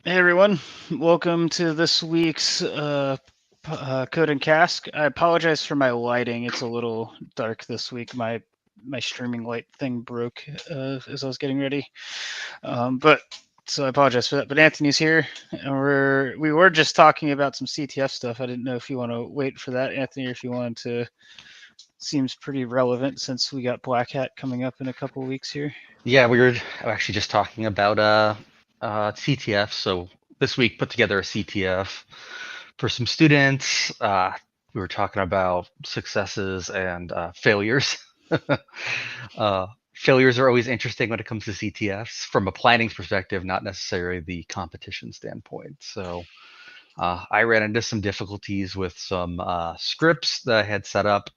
Hey everyone, welcome to this week's Code and Cask. I apologize for my lighting; it's a little dark this week. My streaming light thing broke as I was getting ready, but so I apologize for that. But Anthony's here, and we were just talking about some CTF stuff. I didn't know if you want to wait for that, Anthony, or if you wanted to. Seems pretty relevant since we got Black Hat coming up in a couple weeks here. Yeah, we were actually just talking about CTF. So this week put together a CTF for some students. We were talking about successes and failures. Failures are always interesting when it comes to CTFs from a planning perspective, not necessarily the competition standpoint. So I ran into some difficulties with some scripts that I had set up.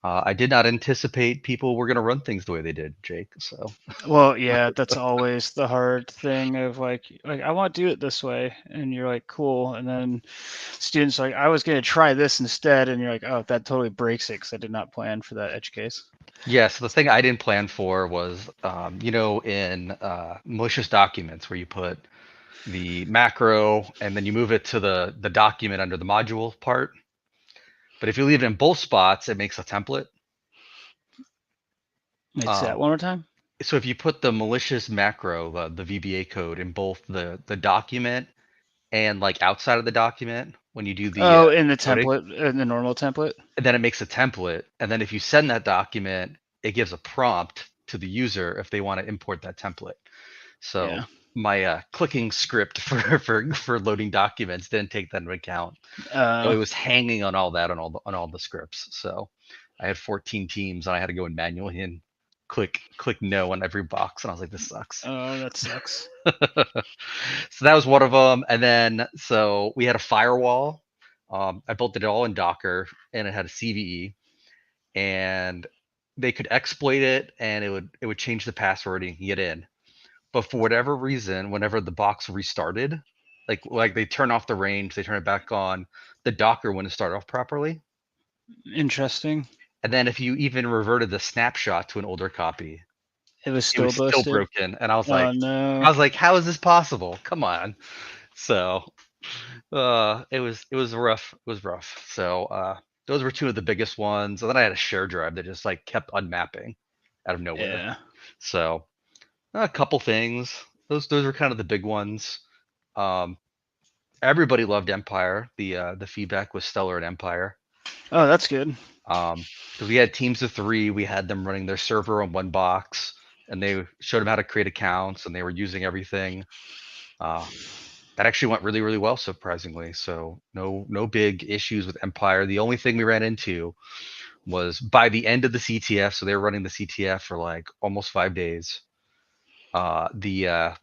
I did not anticipate people were going to run things the way they did, Jake. So Well, yeah, that's always the hard thing of like I want to do it this way, and you're like, cool, and then students are like, I was gonna try this instead, and you're like, oh, that totally breaks it because I did not plan for that edge case. yeah, so the thing I didn't plan for was, in malicious documents where you put the macro and then you move it to the document under the module part. But if you leave it in both spots, it makes a template. Wait, say that Um, one more time. so if you put the malicious macro, the VBA code in both the document and like outside of the document when you do the Oh, in the coding, template, in the normal template. and then it makes a template. And then if you send that document, it gives a prompt to the user if they want to import that template. So Yeah. my clicking script for loading documents didn't take that into account. So Uh, it was hanging on all that on all the scripts. So I had 14 teams and I had to go in manually and click no on every box, and I was like, this sucks. oh, that sucks. So that was one of them. And then so we had a firewall. I built it all in Docker, and it had a CVE, and they could exploit it, and it would change the password and get in. But for whatever reason, whenever the box restarted, like they turn off the range, they turn it back on, the Docker wouldn't start off properly. Interesting. And then if you even reverted the snapshot to an older copy, It was it still was still busted. broken. And I was Oh like, no. how is this possible? Come on. So it was rough. It was rough. So those were two of the biggest ones. And then I had a share drive that just like kept unmapping out of nowhere. Yeah. So a couple things. Those were kind of the big ones. Um, Everybody loved Empire. The feedback was stellar at Empire. Oh, that's good. Because we had teams of three, we had them running their server on one box, and they showed them how to create accounts, and they were using everything. Uh, that actually went really, really well, surprisingly. So no big issues with Empire. The only thing we ran into was by the end of the CTF. So they were running the CTF for like almost 5 days. Uh, the uh,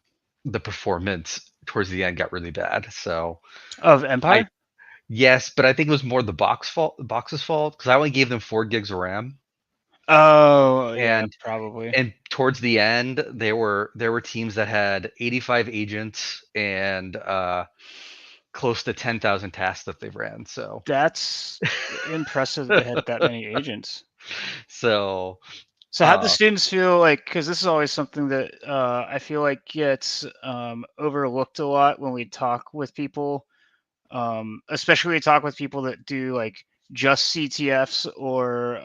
the performance towards the end got really bad. So Of I Empire. yes, but I think it was more the box's fault because I only gave them 4 gigs of RAM, Oh, yeah, and probably. towards the end there were teams that had 85 agents and close to 10,000 tasks that they've ran. That's impressive that they had that many agents. So So how do the uh, students feel like? Because this is always something that I feel like gets overlooked a lot when we talk with people, especially when we talk with people that do like just CTFs or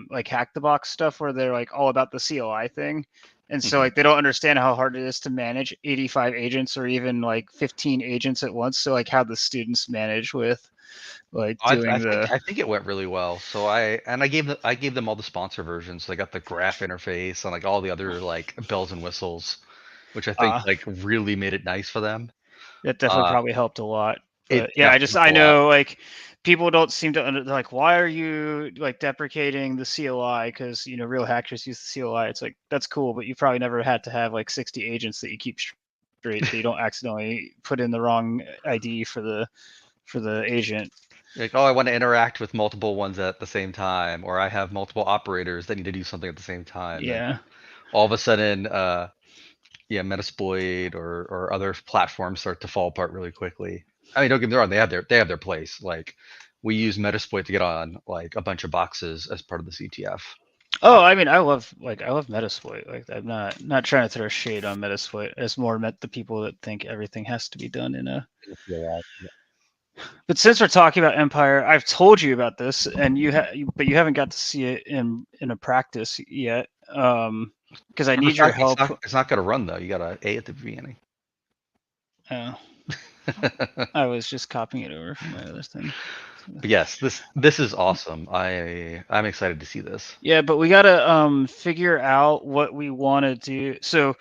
like hack the box stuff, where they're like all about the CLI thing, and so mhm. like they don't understand how hard it is to manage 85 agents or even like 15 agents at once. So like how the students manage with like I, doing I think the I think it went really well. So I gave them all the sponsor versions. So they got the graph interface and like all the other like bells and whistles, which I think uh like really made it nice for them. that definitely Uh, probably helped a lot. it But yeah, definitely I helped a lot. know like people don't seem to they're like, why are you like deprecating the CLI? Because real hackers use the CLI. It's like that's cool, but you probably never had to have like 60 agents that you keep straight, so you don't accidentally put in the wrong ID for the agent. Like, oh, I want to interact with multiple ones at the same time, or I have multiple operators that need to do something at the same time, and Yeah. all of a sudden, yeah, Metasploit or other platforms start to fall apart really quickly. I mean, don't get me wrong, they have their place. Like, we use Metasploit to get on like a bunch of boxes as part of the CTF. Oh, I mean, I love Metasploit. Like, I'm not trying to throw shade on Metasploit. It's more meant the people that think everything has to be done in a. But since we're talking about Empire, I've told you about this, and but you haven't got to see it in a practice yet. Because I need your help. It's not going to run though. You got a at the beginning. Oh, I was just copying it over from my other thing. But yes, this is awesome. I'm excited to see this. Yeah, but we gotta figure out what we want to do. So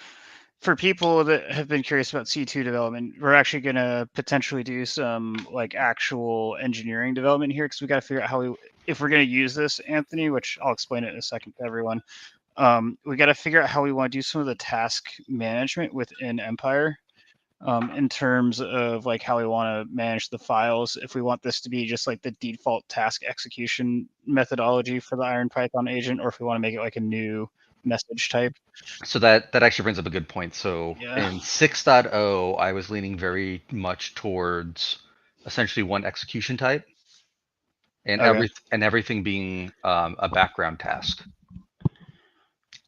for people that have been curious about C2 development, we're actually gonna potentially do some like actual engineering development here because we got to figure out how if we're gonna use this, Anthony, which I'll explain it in a second to everyone. We got to figure out how we want to do some of the task management within Empire. In terms of like how we want to manage the files, if we want this to be just like the default task execution methodology for the IronPython agent, or if we want to make it like a new message type. So that actually brings up a good point. So Yeah. in 6.0, I was leaning very much towards essentially one execution type and Okay. everything being a background task.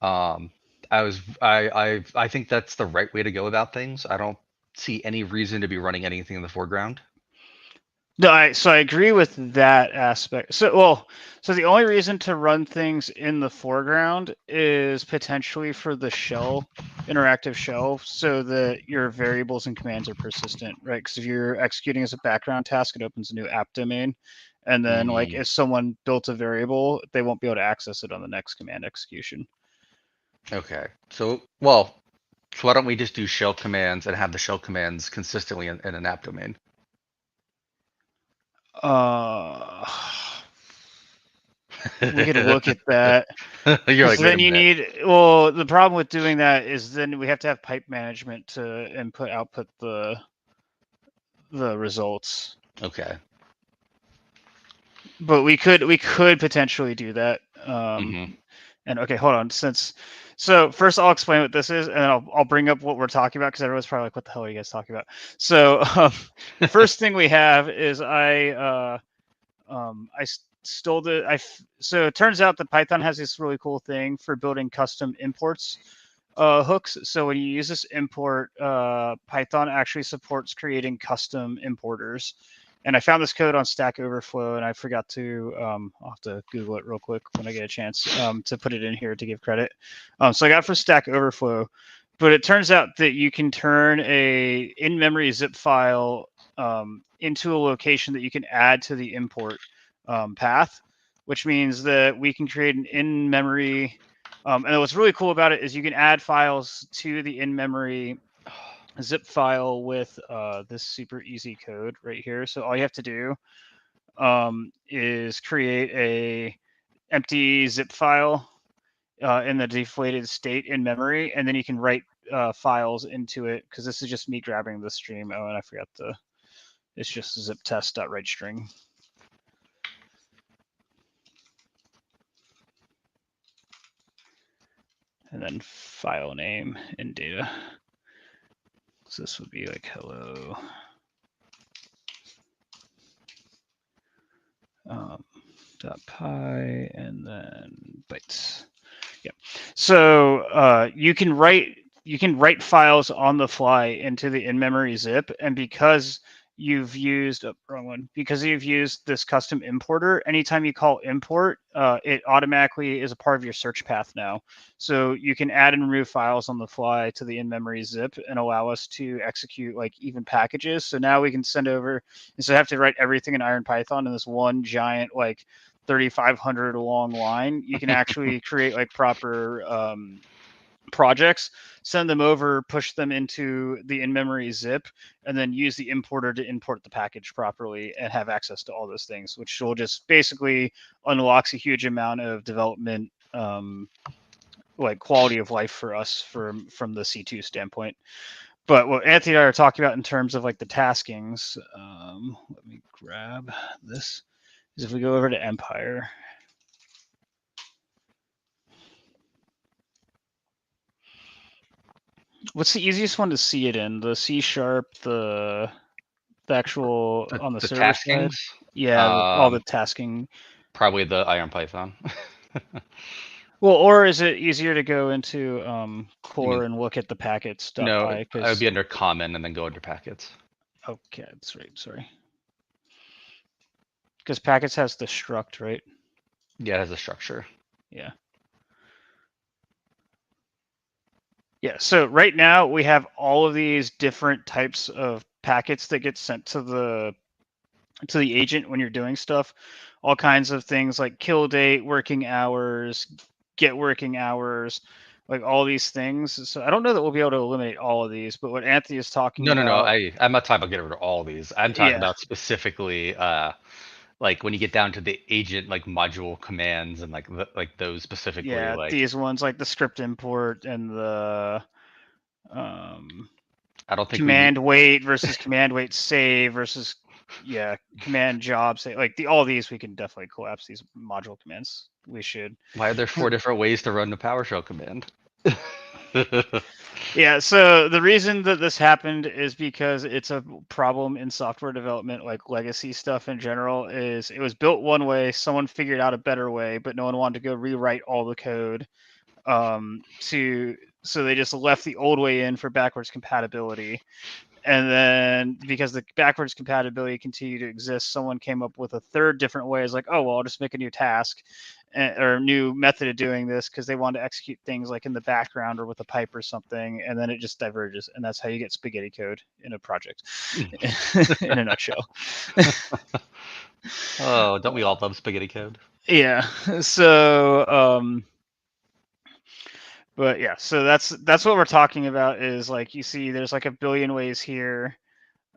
Um, I think that's the right way to go about things. I don't see any reason to be running anything in the foreground. No, I agree with that aspect. So the only reason to run things in the foreground is potentially for the shell, interactive shell, so that your variables and commands are persistent, right? Because if you're executing as a background task, it opens a new app domain, and then like Mm, if someone built a variable, they won't be able to access it on the next command execution. okay. So why don't we just do shell commands and have the shell commands consistently in an app domain? Uh, we could look at that. You're Because like, wait a then you minute. need, well, the problem with doing that is then we have to have pipe management to input output the results. Okay. But we could potentially do that. Hmm. And okay, hold on. So first I'll explain what this is, and then I'll bring up what we're talking about because everyone's probably like, "What the hell are you guys talking about?" So the first thing we have is I stole so it turns out that Python has this really cool thing for building custom imports hooks. So when you use this import, Python actually supports creating custom importers. And I found this code on Stack Overflow, and I forgot to. I'll have to Google it real quick when I get a chance to put it in here to give credit. So I got it from Stack Overflow, but it turns out that you can turn a in-memory zip file into a location that you can add to the import path, which means that we can create an in-memory. And what's really cool about it is you can add files to the in-memory zip file with this super easy code right here. So all you have to do is create a empty zip file in the deflated state in memory, and then you can write files into it, because this is just me grabbing the stream. Oh, and I forgot it's just zip test.writeString. And then file name and data. So this would be like hello. .py and then bytes. Yeah. So you can write files on the fly into the in-memory zip, and because you've used wrong one, because you've used this custom importer, anytime you call import, it automatically is a part of your search path now. So you can add and remove files on the fly to the in-memory zip and allow us to execute like even packages. So now we can send over, instead of have to write everything in IronPython in this one giant like 3,500 long line, you can actually create like proper projects, send them over, push them into the in-memory zip, and then use the importer to import the package properly and have access to all those things, which will just basically unlocks a huge amount of development like quality of life for us from the C2 standpoint. But what Anthony and I are talking about in terms of like the taskings, let me grab this, is if we go over to Empire. What's the easiest one to see it in? The C sharp, the actual on the The server taskings, side? Yeah, all the tasking. probably the IronPython. Well, or is it easier to go into You mean core and look at the no? packets.py? I would Because be under common and then go under packets. okay, that's right. Sorry, because packets has the struct, right? Yeah, it has a structure. Yeah. Yeah. So right now we have all of these different types of packets that get sent to the agent when you're doing stuff. All kinds of things like kill date, working hours, get working hours, like all these things. So I don't know that we'll be able to eliminate all of these, but what Anthony is talking No. about, I'm not talking about getting rid of all these. I'm talking yeah, about specifically, like when you get down to the agent like module commands and like those specifically. yeah, Like these ones like the script import and the um, I don't think we need. command wait versus command wait save versus yeah command job save. Like all these we can definitely collapse these module commands. We should. Why are there 4 different ways to run the PowerShell command? Yeah, so the reason that this happened is because it's a problem in software development, like legacy stuff in general, is it was built one way, someone figured out a better way, but no one wanted to go rewrite all the code. To so they just left the old way in for backwards compatibility. And then because the backwards compatibility continued to exist, someone came up with a third different way. It's like, oh well, I'll just make a new task or new method of doing this because they want to execute things like in the background or with a pipe or something, and then it just diverges, and that's how you get spaghetti code in a project, in a nutshell. Oh, don't we all love spaghetti code? Yeah. So, but yeah, so that's what we're talking about. Is like you see, there's like a billion ways here.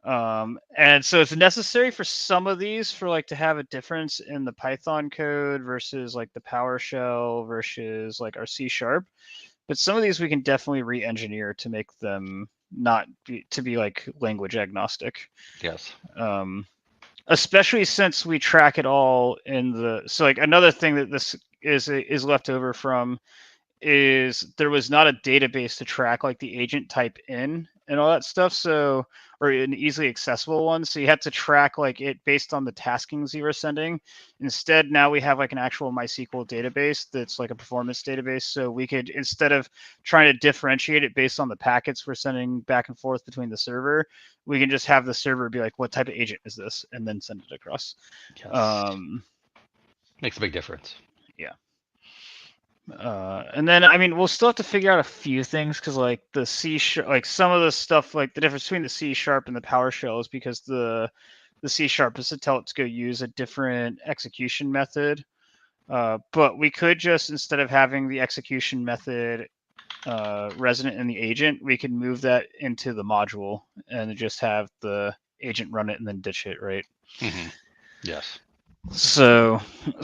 And so it's necessary for some of these for like to have a difference in the Python code versus like the PowerShell versus like our C sharp. But some of these we can definitely re-engineer to make them not to be like language agnostic. Yes. Especially since we track it all in the so like another thing that this is left over from is there was not a database to track like the agent type in and all that stuff. So, or an easily accessible one. So you had to track like it based on the taskings you were sending. Instead, now we have like an actual MySQL database that's like a performance database. So we could, instead of trying to differentiate it based on the packets we're sending back and forth between the server, we can just have the server be like, what type of agent is this? And then send it across. Yes. Um, Makes a big difference. yeah. And then I mean we'll still have to figure out a few things because like the C sharp, like some of the stuff, like the difference between the C sharp and the PowerShell is because the C sharp is to tell it to go use a different execution method. But we could just, instead of having the execution method resident in the agent, we can move that into the module and just have the agent run it and then ditch it, right? Mm-hmm. Yes. So,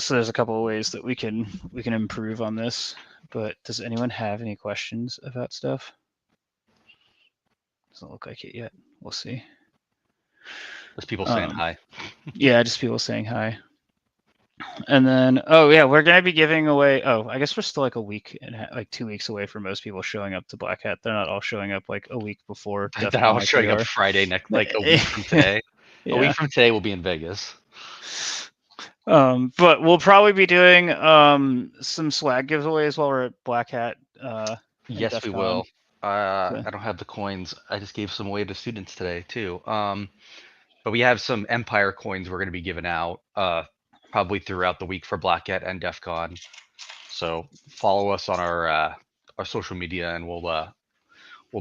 there's a couple of ways that we can improve on this. But does anyone have any questions about stuff? Doesn't look like it yet. We'll see. There's people saying hi. Yeah, just people saying hi. And then, oh yeah, we're gonna be giving away. Oh, I guess we're still like a week and like 2 weeks away from most people showing up to Black Hat. They're not all showing up like a week before DEF That I CON was like we showing up are. Friday next, like a week from today. A week Yeah. from today, we'll be in Vegas. But we'll probably be doing some swag giveaways while we're at Black Hat and Yes, DEF we CON. will. So, I don't have the coins. I just gave some away to students today too. But we have some Empire coins we're going to be giving out probably throughout the week for Black Hat and DEF CON. So follow us on our social media, and we'll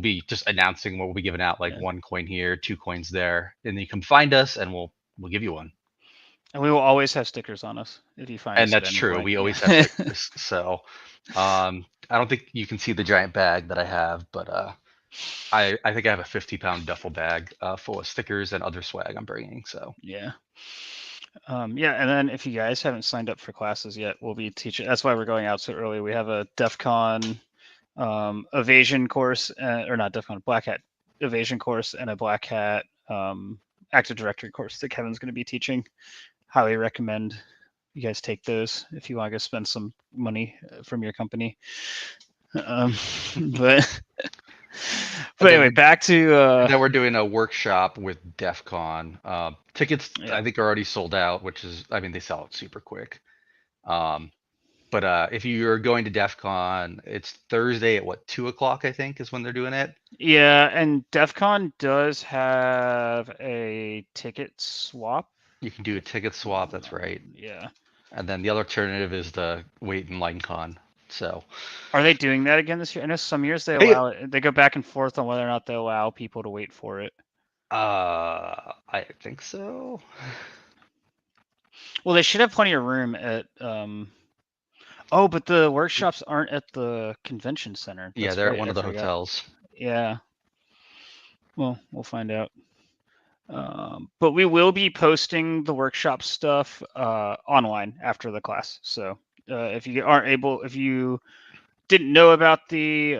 be just announcing what we'll be giving out, like yeah. 1 coin here, 2 coins there, and then you can find us, and we'll give you one. And we will always have stickers on us if you find And us at that's any true. point. We always have Yeah. stickers. So I don't think you can see the giant bag that I have, but I think I have a 50-pound duffel bag full of stickers and other swag I'm bringing. So Yeah. Yeah, and then if you guys haven't signed up for classes yet, we'll be teaching. That's why we're going out so early. We have a DEF CON evasion course, or not DEF CON, Black Hat evasion course, and a Black Hat Active Directory course that Kevin's going to be teaching. Highly recommend you guys take those if you want to go spend some money from your company. But and anyway, back to then we're doing a workshop with DEF CON. Tickets yeah. I think are already sold out, which is, I mean, they sell out super quick. But But if you're going to DEF CON, it's Thursday at what, 2 o'clock, I think, is when they're doing it. Yeah, and DEF CON does have a ticket swap. You can do a ticket swap, that's right. Yeah. And then the other alternative is the wait in line con. So Are they doing that again this year? I know some years they Hey, allow it. They go back and forth on whether or not they allow people to wait for it. I think so. Well, they should have plenty of room at. Oh, but the workshops aren't at the convention center. Yeah, That's they're at right. one I of the forgot. hotels. Yeah. Well, we'll find out. But we will be posting the workshop stuff online after the class. So if you aren't able, if you didn't know about the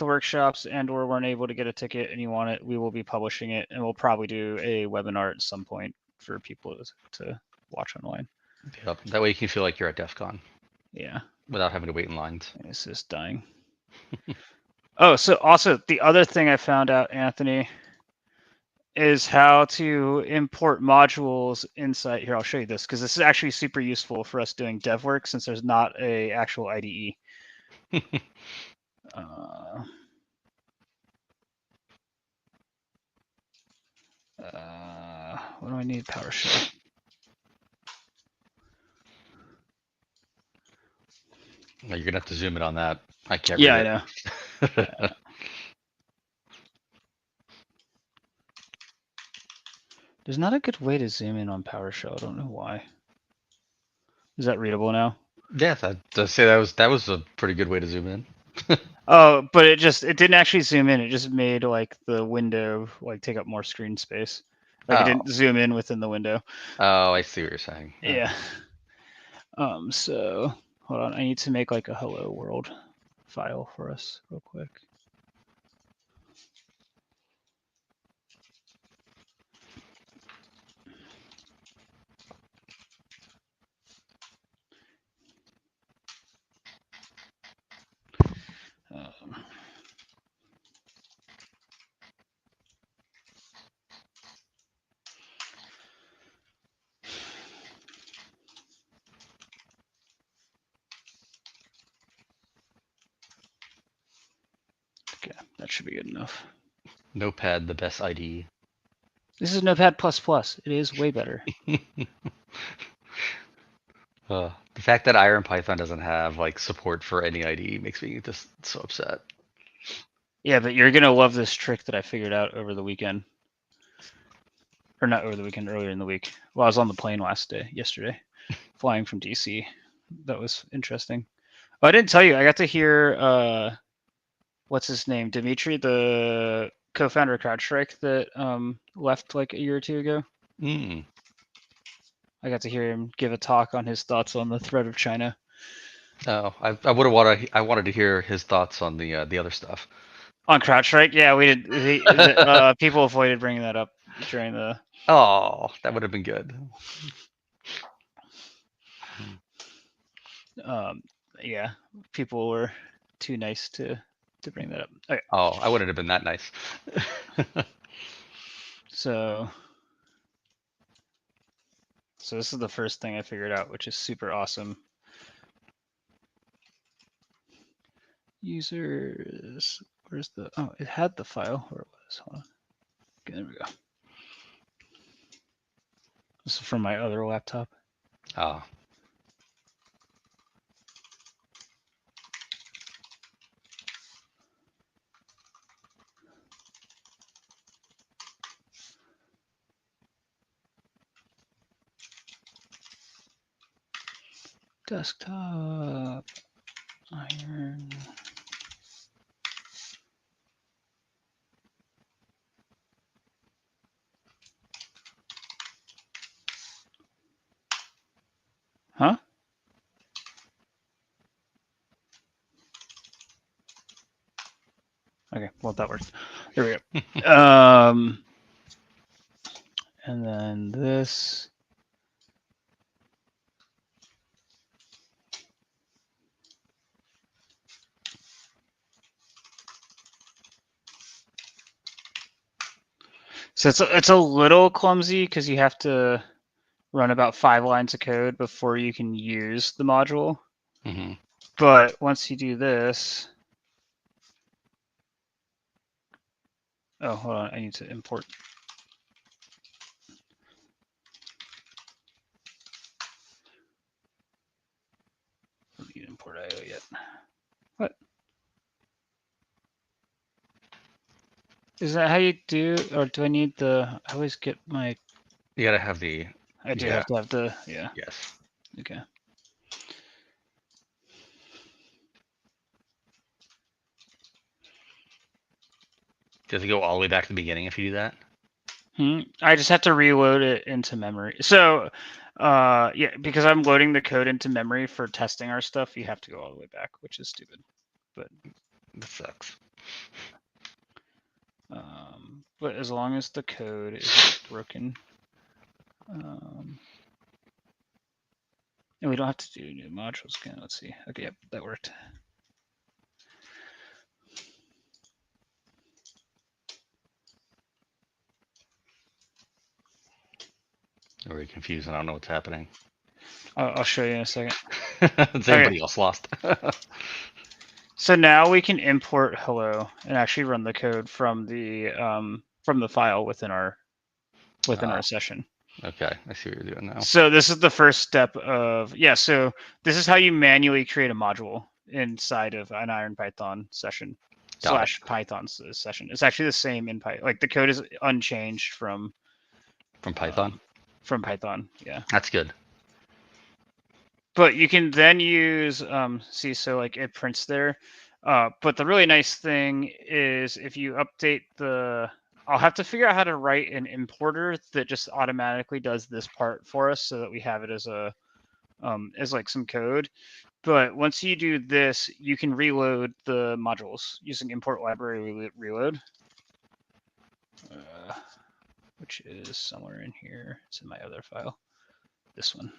workshops and/or weren't able to get a ticket and you want it, we will be publishing it, and we'll probably do a webinar at some point for people to watch online. Yep. That way you can feel like you're at DEF CON. Yeah. Without having to wait in lines. And it's just dying. Oh, so also the other thing I found out, Anthony, is how to import modules inside. Here, I'll show you this because this is actually super useful for us doing dev work since there's not a actual IDE. What do I need? PowerShell. You're gonna have to zoom in on that. I can't Yeah, read I it. know. There's not a good way to zoom in on PowerShell. I don't know why. Is that readable now? Yes, I'd say that was a pretty good way to zoom in. Oh, but it didn't actually zoom in. It just made like the window like take up more screen space. Like it didn't zoom in within the window. Oh, I see what you're saying. Yeah. So hold on. I need to make like a hello world file for us real quick. Okay, that should be good enough. Notepad, the best IDE. This is Notepad++. It is way better. The fact that IronPython doesn't have like support for any IDE makes me just so upset. Yeah, but you're gonna love this trick that I figured out over the weekend. Or not over the weekend, earlier in the week. Well, I was on the plane yesterday, flying from DC. That was interesting. Oh, I didn't tell you. I got to hear what's his name, Dimitri, the co-founder of CrowdStrike that left like a year or two ago. Mm. I got to hear him give a talk on his thoughts on the threat of China. Oh, I wanted to hear his thoughts on the other stuff. On CrowdStrike, yeah, we did. People avoided bringing that up during the. Oh, that would have been good. Yeah, people were too nice to bring that up. Okay. Oh, I wouldn't have been that nice. So this is the first thing I figured out, which is super awesome. Users, where's the, oh, it had the file where it was. Hold on. Okay, there we go. This is from my other laptop. Oh. Desktop, Iron. Huh? Okay, well that works. There we go. And then this. So it's a little clumsy because you have to run about 5 lines of code before you can use the module. Mm-hmm. But once you do this, oh, hold on, I need to import. I don't need to import IO yet. What? Is that how you do, or do I need the? I always get my. You gotta have the. I do Yeah. have to have the. Yeah. Yes. Okay. Does it go all the way back to the beginning if you do that? I just have to reload it into memory. So, yeah, because I'm loading the code into memory for testing our stuff, you have to go all the way back, which is stupid. But that sucks. But as long as the code isn't broken, and we don't have to do new modules again. Let's see. Okay, yep, that worked. I'm very confused. I don't know what's happening. I'll show you in a second. Is anybody else lost? So now we can import hello and actually run the code from the file within our session. Okay, I see what you're doing now. So this is the first step of So this is how you manually create a module inside of an IronPython session / Python session. It's actually the same in Python. Like the code is unchanged from Python. From Python, yeah. That's good. But you can then use see, so like it prints there. But the really nice thing is if you update the. I'll have to figure out how to write an importer that just automatically does this part for us, so that we have it as a as like some code. But once you do this, you can reload the modules using import library reload, which is somewhere in here. It's in my other file. This one.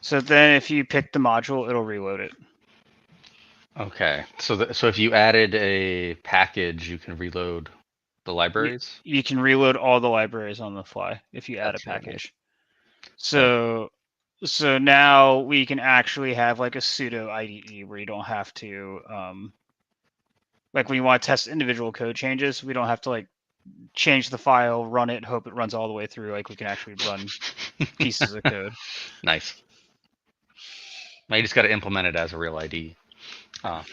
So then if you pick the module, it'll reload it. Okay, so if you added a package, you can reload the libraries? You can reload all the libraries on the fly if you add a package. So now we can actually have like a pseudo IDE where you don't have to like when you want to test individual code changes, we don't have to like change the file, run it, hope it runs all the way through. Like we can actually run pieces of code. Nice. Now you just got to implement it as a real ID. Oh,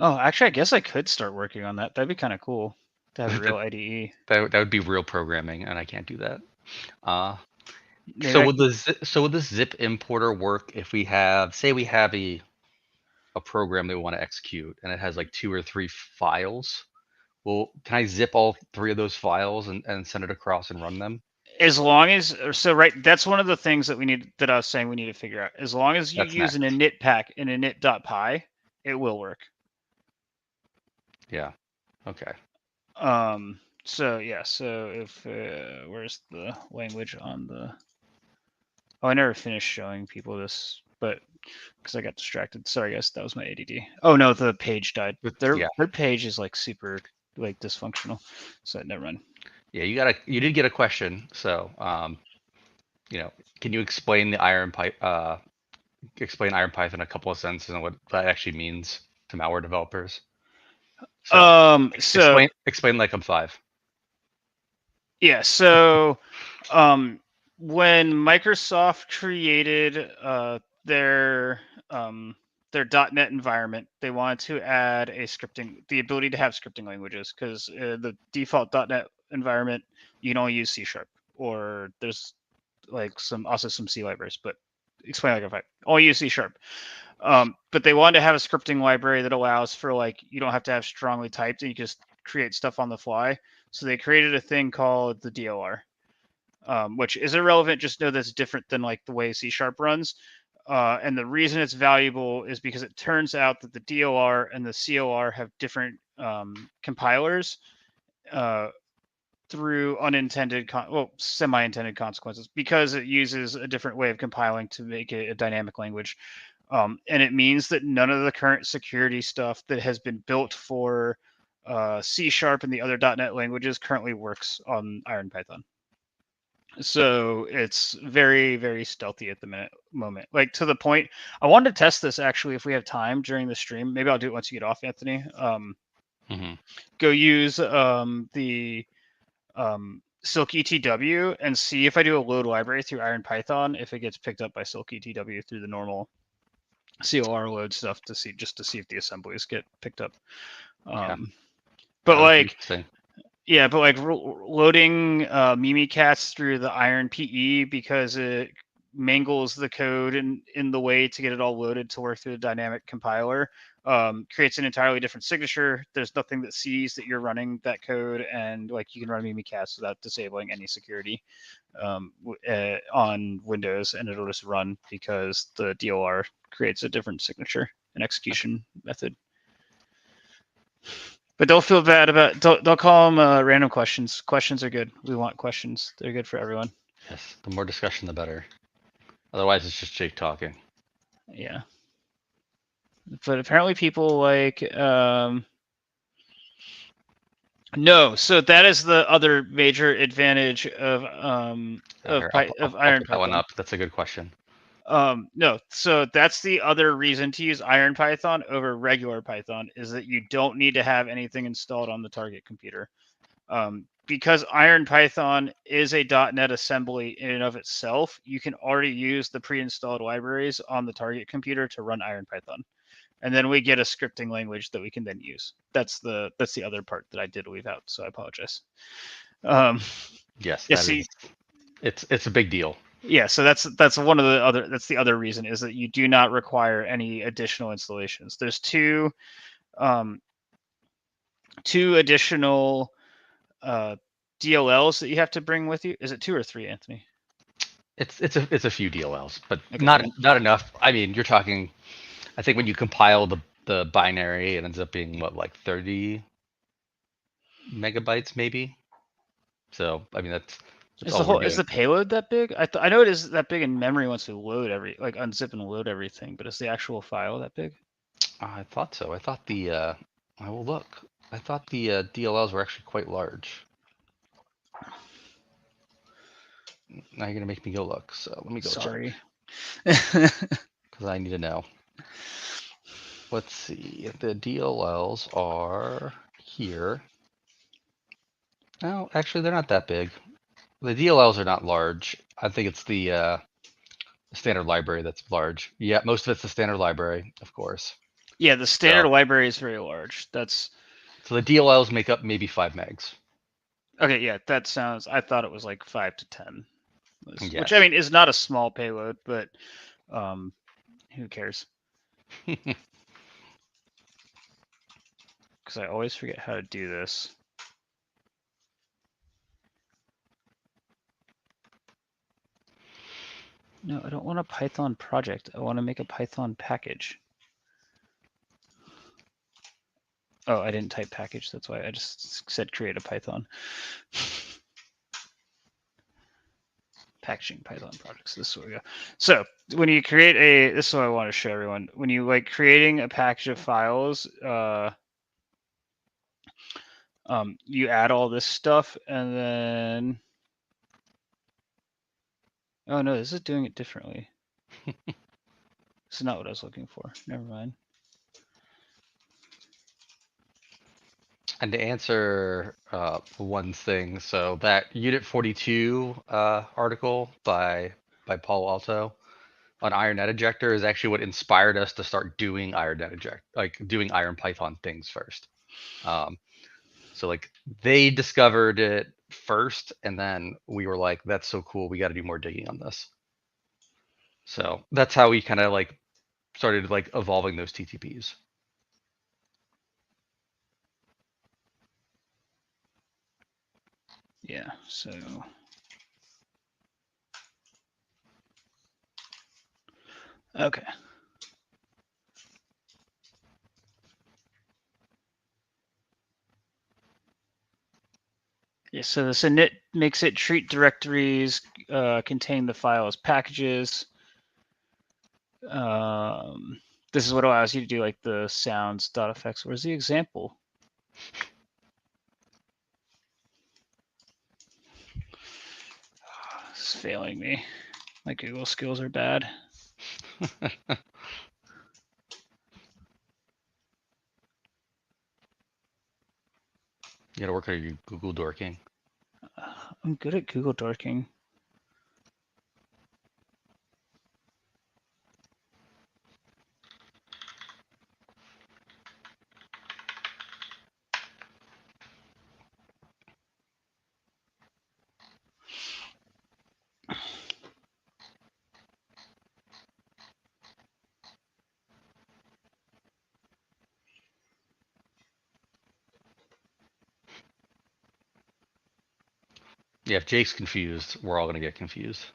actually, I guess I could start working on that. That'd be kind of cool to have a real IDE. That would be real programming, and I can't do that. So would the zip importer work if we have, say, we have a program that we want to execute, and it has like 2 or 3 files? Well, can I zip all 3 of those files and send it across and run them? As long as right, that's one of the things that I was saying we need to figure out. As long as you use an init pack in init.py, it will work. Yeah. Okay. So yeah. So if where's the language on the? Oh, I never finished showing people this, but because I got distracted. Sorry, guys. That was my ADD. Oh no, the page died. Their page is like super like dysfunctional. So never mind. Yeah, you did get a question. So can you explain the IronPython a couple of sentences and what that actually means to malware developers? So explain like I'm 5. Yeah. So when Microsoft created their .NET environment, they wanted to add the ability to have scripting languages, because the default .NET environment, you can only use C#, or there's like also some C libraries, but explain like if I only use C#. But they wanted to have a scripting library that allows for like you don't have to have strongly typed and you just create stuff on the fly. So they created a thing called the DLR, which is irrelevant. Just know that's different than like the way C# runs. And the reason it's valuable is because it turns out that the DLR and the CLR have different compilers. through unintended, semi-intended consequences because it uses a different way of compiling to make it a dynamic language. And it means that none of the current security stuff that has been built for C# and the other .NET languages currently works on IronPython. So it's very, very stealthy at the moment. Like, to the point, I wanted to test this actually if we have time during the stream. Maybe I'll do it once you get off, Anthony. Go use the Silk ETW and see if I do a load library through IronPython, if it gets picked up by Silk ETW through the normal COR load stuff to see if the assemblies get picked up. But like, yeah, but like loading Mimikatz through the IronPE because it mangles the code in the way to get it all loaded to work through the dynamic compiler, creates an entirely different signature. There's nothing that sees that you're running that code, and like you can run Mimikatz without disabling any security on Windows, and it'll just run because the DLR creates a different signature and execution method. But don't feel bad about. Don't call them random questions. Questions are good. We want questions. They're good for everyone. Yes, the more discussion, the better. Otherwise, it's just Jake talking. Yeah. But apparently, people like. No, so that is the other major advantage of IronPython. That one up. That's a good question. No, so that's the other reason to use IronPython over regular Python is that you don't need to have anything installed on the target computer. Because IronPython is a .NET assembly in and of itself, you can already use the pre-installed libraries on the target computer to run IronPython. And then we get a scripting language that we can then use. That's the other part that I did leave out, so I apologize. Yes, it's a big deal. Yeah, so that's one of the other. That's the other reason is that you do not require any additional installations. There's two additional DLLs that you have to bring with you. Is it 2 or 3, Anthony? It's a few DLLs, but okay. not enough. I mean, you're talking. I think when you compile the binary, it ends up being what, like 30 megabytes maybe. So I mean that's is the payload that big? I know it is that big in memory once we load unzip and load everything, but is the actual file that big? I thought so. I thought I will look. I thought the DLLs were actually quite large. Now you're gonna make me go look. So let me go check. Because I need to know. Let's see. The DLLs are here. No, actually, they're not that big. The DLLs are not large. I think it's the standard library that's large. Yeah, most of it's the standard library, of course. Yeah, the standard library is very large. So the DLLs make up maybe 5 megs. Okay, yeah, that sounds. I thought it was like 5 to 10, which I mean is not a small payload, but who cares? Because I always forget how to do this. No, I don't want a Python project. I want to make a Python package. Oh, I didn't type package. That's why I just said create a Python. Packaging Python projects. This is where we go. So when you create this is what I want to show everyone. When you like creating a package of files, you add all this stuff and then. Oh no, this is doing it differently. This is not what I was looking for. Never mind. And to answer one thing, so that Unit 42 article by Paul Alto on IronNet Ejector is actually what inspired us to start doing IronNet Eject, like doing IronPython things first. So like they discovered it first, and then we were like, "That's so cool! We got to do more digging on this." So that's how we kind of like started like evolving those TTPs. Yeah, so okay. Yeah, so this init makes it treat directories contain the file as packages. This is what allows you to do like the sounds, dot effects. Where's the example? It's failing me. My Google skills are bad. You gotta work on your Google dorking. I'm good at Google dorking. Yeah, if Jake's confused, we're all gonna get confused.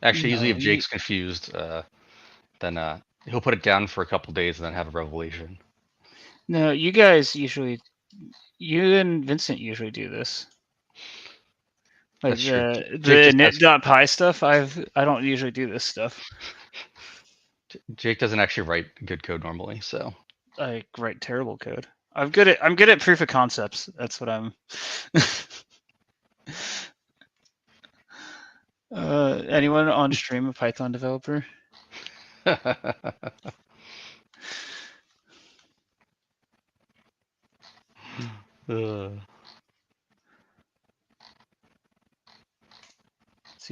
Actually, usually No, if Jake's confused, then he'll put it down for a couple days and then have a revelation. no, you guys usually, you and Vincent usually do this. Like That's true. the Jake just has init.py stuff, I don't usually do this stuff. Jake doesn't actually write good code normally, so I write terrible code. I'm good at proof of concepts. That's what I'm. Anyone on stream a Python developer? See,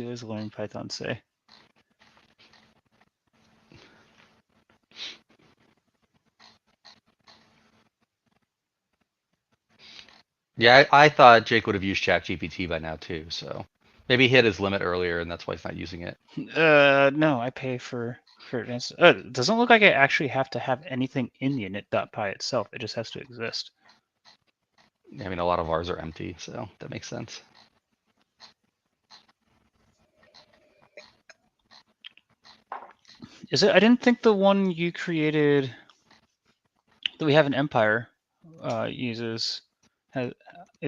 what does learn Python say? Yeah, I thought Jake would have used ChatGPT by now too, so maybe he hit his limit earlier and that's why he's not using it. No, I pay for it. It doesn't look like I actually have to have anything in the init.py itself. It just has to exist. I mean, a lot of ours are empty, so that makes sense. Is it? I didn't think the one you created that we have in Empire is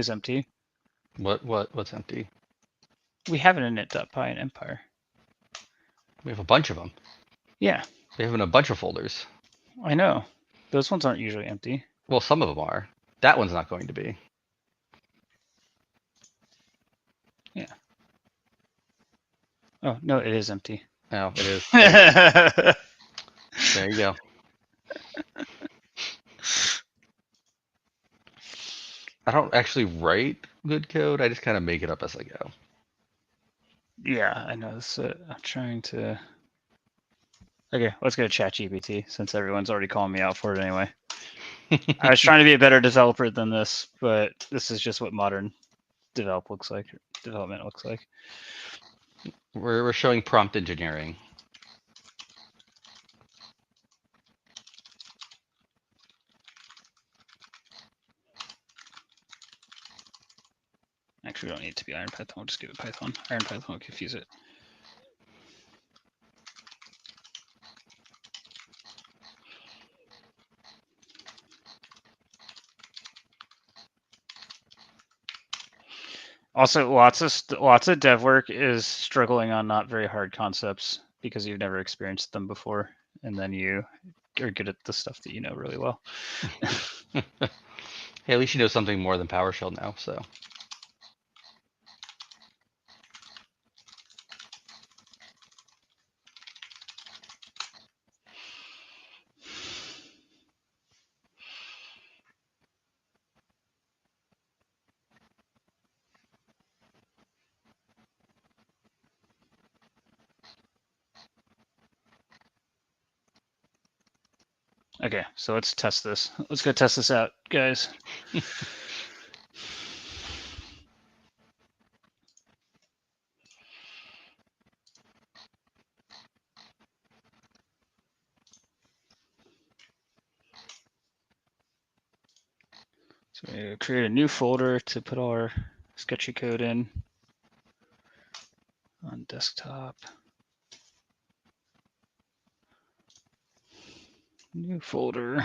empty. What's empty? We have an init.py in Empire. We have a bunch of them. Yeah, We have in a bunch of folders. I know. Those ones aren't usually empty. Well, some of them are. That one's not going to be. Yeah. Oh no, it is empty. No, it is. Yeah. There you go. I don't actually write good code. I just kind of make it up as I go. Yeah, I know. I'm trying to. Okay, let's go to ChatGPT since everyone's already calling me out for it anyway. I was trying to be a better developer than this, but this is just what modern development looks like. We're showing prompt engineering. Actually, we don't need it to be IronPython. We'll just give it Python. IronPython will confuse it. Also, lots of dev work is struggling on not very hard concepts because you've never experienced them before, and then you are good at the stuff that you know really well. Hey, at least you know something more than PowerShell now, so. Okay, so let's test this. Let's go test this out, guys. So we create a new folder to put our sketchy code in on desktop. New folder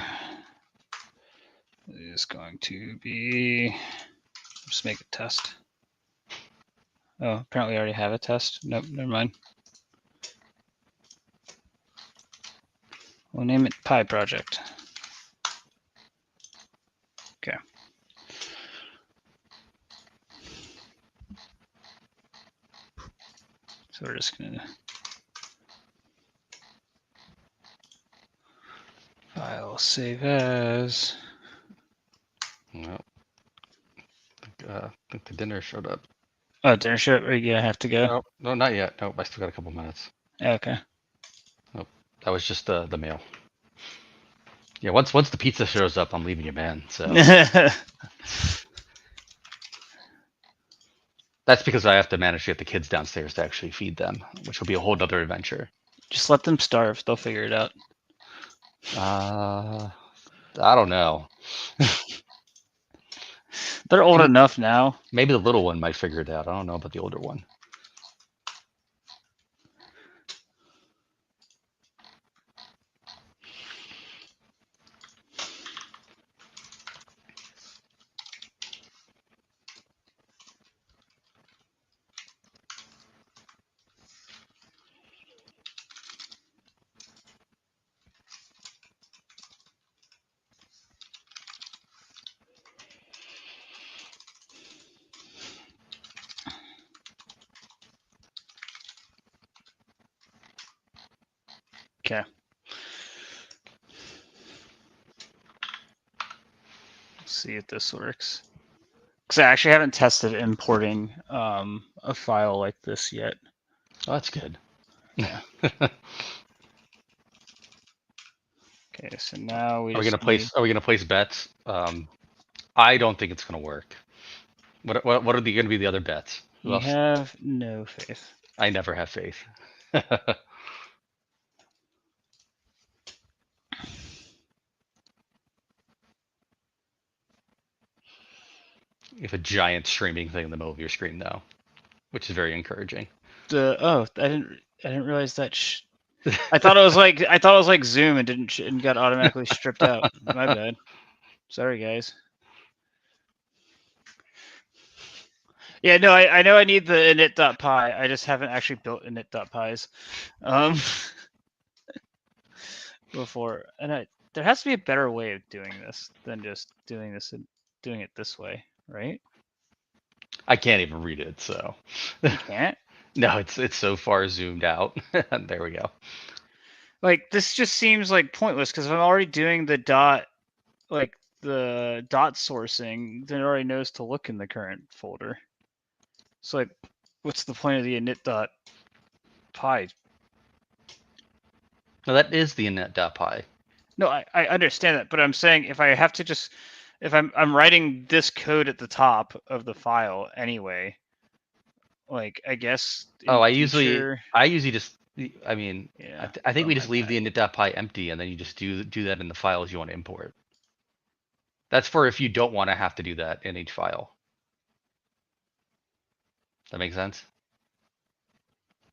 is going to be, just make a test. Oh, apparently I already have a test. Nope, never mind. We'll name it Pi Project. Okay. So we're just gonna file save as. Well, I think the dinner showed up. Oh, dinner ship. Are you gonna have to go? Oh, no, not yet. Nope, I still got a couple minutes. Okay. That was just the mail. Yeah, once the pizza shows up, I'm leaving you, man. So that's because I have to manage to get the kids downstairs to actually feed them, which will be a whole other adventure. Just let them starve. They'll figure it out. I don't know. They're old enough now. Maybe the little one might figure it out. I don't know about the older one. Okay. Let's see if this works. Because I actually haven't tested importing a file like this yet. Oh, that's good. Yeah. Okay, so now we Are we just gonna place? Are we gonna place bets? I don't think it's gonna work. What are gonna be the other bets? Who You else? have no faith. I never have faith. You have a giant streaming thing in the middle of your screen now, which is very encouraging. I didn't realize that. I thought it was like Zoom and and got automatically stripped out. My bad. Sorry, guys. Yeah, no, I know I need the init.py. I just haven't actually built init.pys before, and there has to be a better way of doing this than just doing this and doing it this way, right? I can't even read it, so You can't. no, it's so far zoomed out. There we go. Like this just seems like pointless because if I'm already doing the dot sourcing, then it already knows to look in the current folder. So like, what's the point of the init.py? No, that is the init.py. No, I understand that, but I'm saying if I have to just if I'm writing this code at the top of the file anyway, like I guess in I future, usually just. I mean, yeah. I think Oh we my just leave bad. the init.py empty, and then you just do that in the files you want to import. That's for if you don't want to have to do that in each file. That makes sense?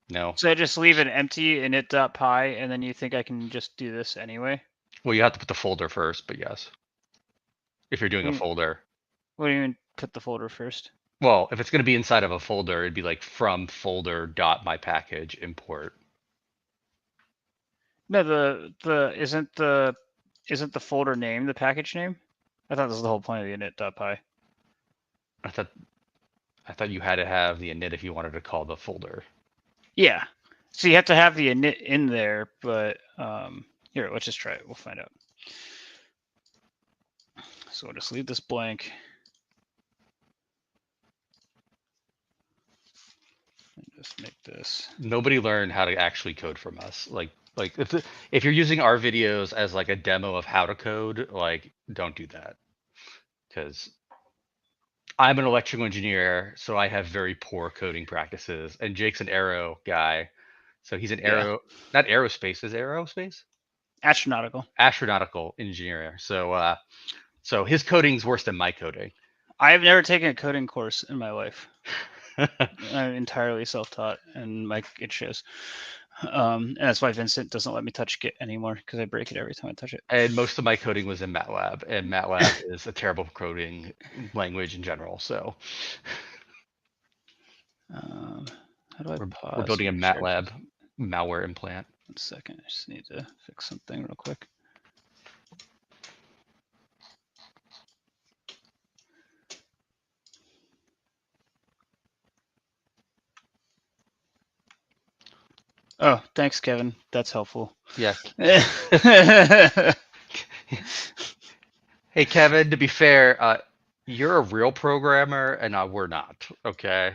No. So I just leave it empty init.py, and then you think I can just do this anyway? Well, you have to put the folder first, but yes. If you're doing a folder. What do you mean put the folder first? Well, if it's going to be inside of a folder, it'd be like from folder dot my package import. No, the isn't the folder name the package name? I thought this was the whole point of the init.py. I thought you had to have the init if you wanted to call the folder. Yeah. So you have to have the init in there, but here, let's just try it. We'll find out. So we'll just leave this blank. And just make this. Nobody learned how to actually code from us. Like if you're using our videos as like a demo of how to code, like don't do that. Because I'm an electrical engineer, so I have very poor coding practices. And Jake's an aero guy. So he's an not aerospace, is aerospace? Astronautical. Astronautical engineer. So his coding's worse than my coding. I have never taken a coding course in my life. I'm entirely self-taught, and it shows. And that's why Vincent doesn't let me touch Git anymore because I break it every time I touch it. And most of my coding was in MATLAB, and MATLAB is a terrible coding language in general. So How do I We're pause? building a and share? MATLAB malware implant. 1 second. I just need to fix something real quick. Oh, thanks, Kevin. That's helpful. Yeah. Okay, Hey, Kevin, to be fair, you're a real programmer and we're not. Okay.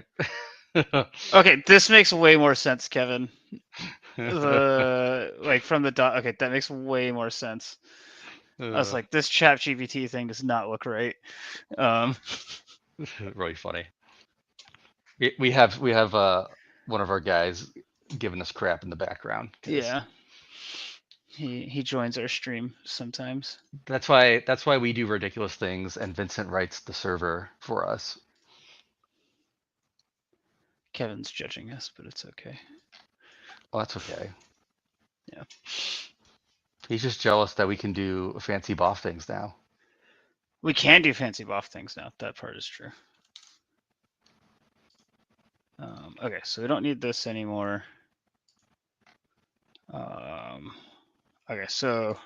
this makes way more sense, Kevin. From the dot. Okay, that makes way more sense. I was like, this chat GPT thing does not look right. Really funny. We have one of our guys giving us crap in the background. Yeah, he joins our stream sometimes. That's why we do ridiculous things and Vincent writes the server for us. Kevin's judging us, but it's okay. Oh, that's okay. Yeah. He's just jealous that we can do fancy boff things now. We can do fancy boff things now. That part is true. Okay, so we don't need this anymore. Okay, so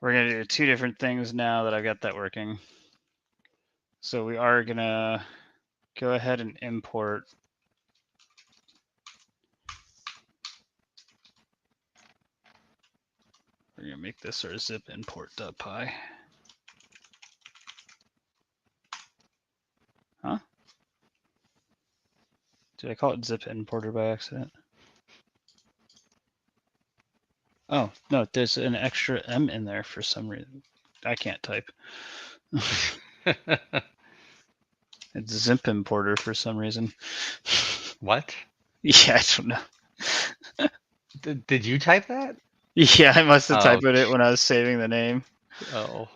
we're gonna do 2 different things now that I've got that working. So we are gonna go ahead and import. We're gonna make this our zip import.py. Huh? Did I call it zip importer by accident? Oh, no, there's an extra M in there for some reason. I can't type. It's zip importer for some reason. What? Yeah, I don't know. Did you type that? Yeah, I must have typed Oh, it when I was saving the name. oh.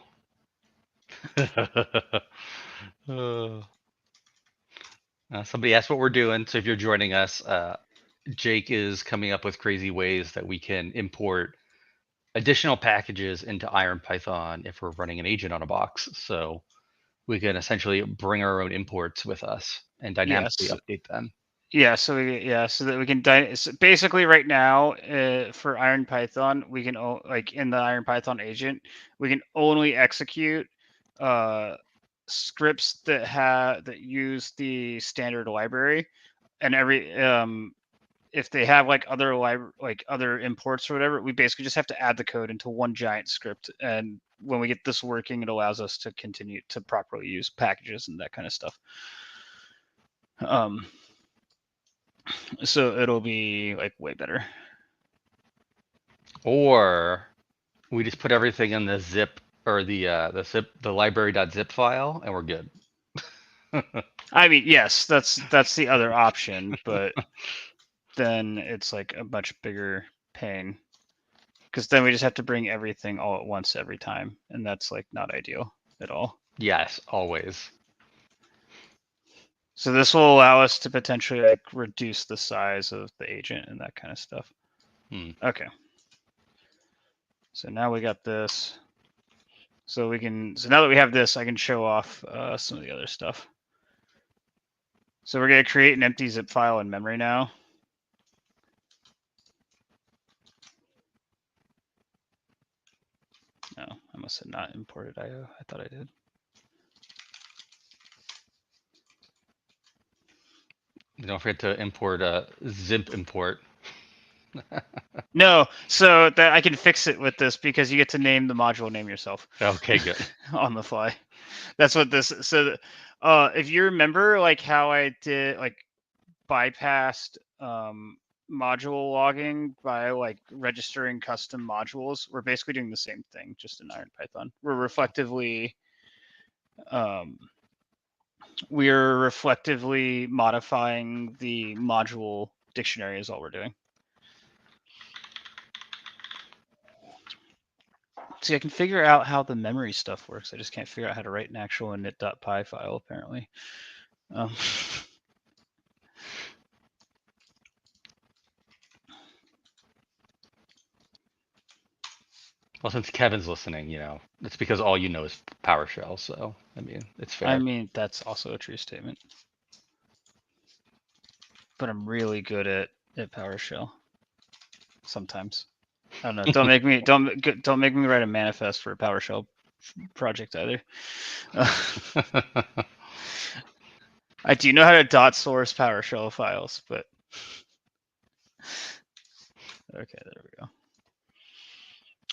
Somebody asked what we're doing. So if you're joining us, Jake is coming up with crazy ways that we can import additional packages into IronPython if we're running an agent on a box. So we can essentially bring our own imports with us and dynamically Yes. update them. Yeah, so that we can so basically right now for IronPython we can like in the IronPython agent we can only execute scripts that use the standard library, and every if they have like other imports or whatever, we basically just have to add the code into one giant script, and when we get this working it allows us to continue to properly use packages and that kind of stuff. So it'll be like way better. Or we just put everything in the zip or the library.zip file and we're good. I mean, yes, that's the other option, but then it's like a much bigger pain because then we just have to bring everything all at once every time, and that's like not ideal at all. Yes, always. So this will allow us to potentially like reduce the size of the agent and that kind of stuff. Okay. So now we got this. So now that we have this, I can show off some of the other stuff. So we're going to create an empty zip file in memory now. No, I must have not imported IO. I thought I did. Don't forget to import a zip import. No, so that I can fix it with this because you get to name the module name yourself. Okay, good. On the fly. That's what this. So, if you remember, like how I did, like bypassed module logging by like registering custom modules, we're basically doing the same thing, just in IronPython. We're reflectively modifying the module dictionary is all we're doing. See, I can figure out how the memory stuff works. I just can't figure out how to write an actual init.py file, apparently. Well, since Kevin's listening, it's because all you know is PowerShell. So, I mean, it's fair. I mean, that's also a true statement. but I'm really good at PowerShell. Sometimes. I don't know. Don't make me write a manifest for a PowerShell project either. I do know how to dot source PowerShell files, but okay, there we go.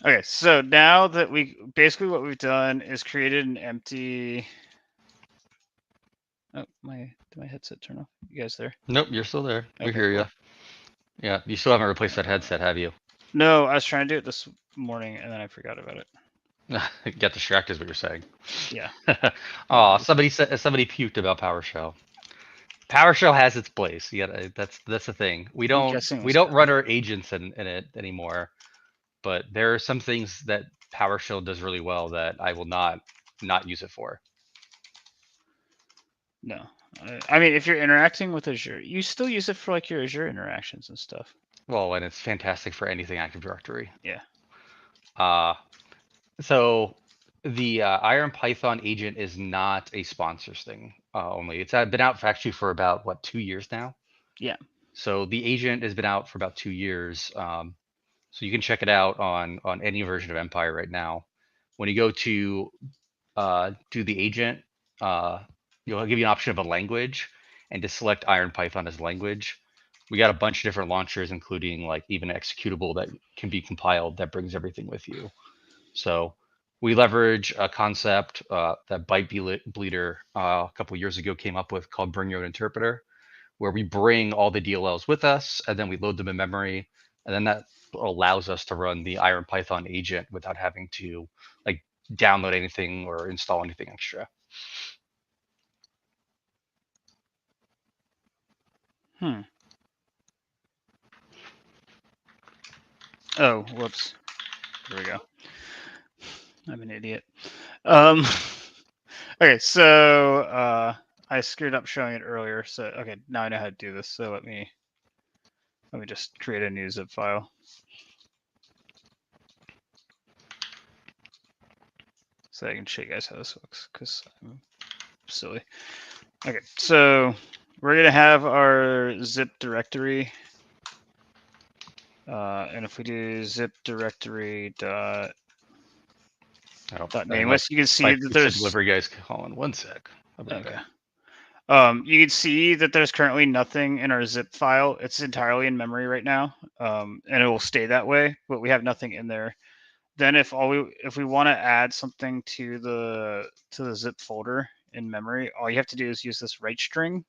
Okay, so now that basically what we've done is created an empty. Oh, did my headset turn off? You guys there? Nope, you're still there. We Okay, hear cool. you. Yeah, you still haven't replaced that headset, have you? No, I was trying to do it this morning and then I forgot about it. Get distracted is what you're saying. Yeah. Oh, somebody puked about PowerShell. PowerShell has its place. Yeah, that's the thing. We don't run our agents in it anymore, but there are some things that PowerShell does really well that I will not use it for. No, I mean if you're interacting with Azure, you still use it for like your Azure interactions and stuff. Well, and it's fantastic for anything Active Directory. Yeah. So the IronPython agent is not a sponsors thing only. It's been out actually for about 2 years now. Yeah. So the agent has been out for about 2 years. So you can check it out on any version of Empire right now. When you go to do the agent, you'll give you an option of a language, and to select IronPython as language. We got a bunch of different launchers, including like even an executable that can be compiled that brings everything with you. So we leverage a concept that Bleeder a couple years ago came up with called Bring Your Own Interpreter, where we bring all the DLLs with us and then we load them in memory, and then that allows us to run the IronPython agent without having to like download anything or install anything extra. Oh, whoops. There we go. I'm an idiot. Okay, so I screwed up showing it earlier. So okay, now I know how to do this. So let me just create a new zip file. So I can show you guys how this looks, because I'm silly. Okay, so we're gonna have our zip directory, and if we do zip directory dot nameless, you can see that there's delivery guys calling. One sec. I'll be okay. back. You can see that there's currently nothing in our zip file. It's entirely in memory right now, and it will stay that way. But we have nothing in there. Then if we want to add something to the zip folder in memory, all you have to do is use this write string.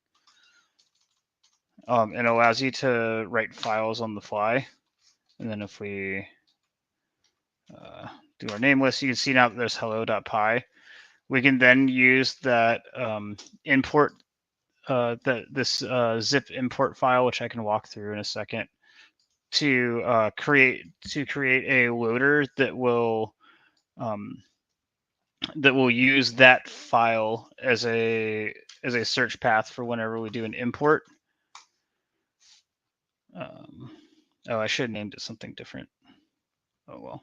It allows you to write files on the fly. And then if we do our name list, you can see now that there's hello.py. We can then use that import this zip import file, which I can walk through in a second, to create a loader that will use that file as a search path for whenever we do an import. Oh, I should have named it something different. Oh well,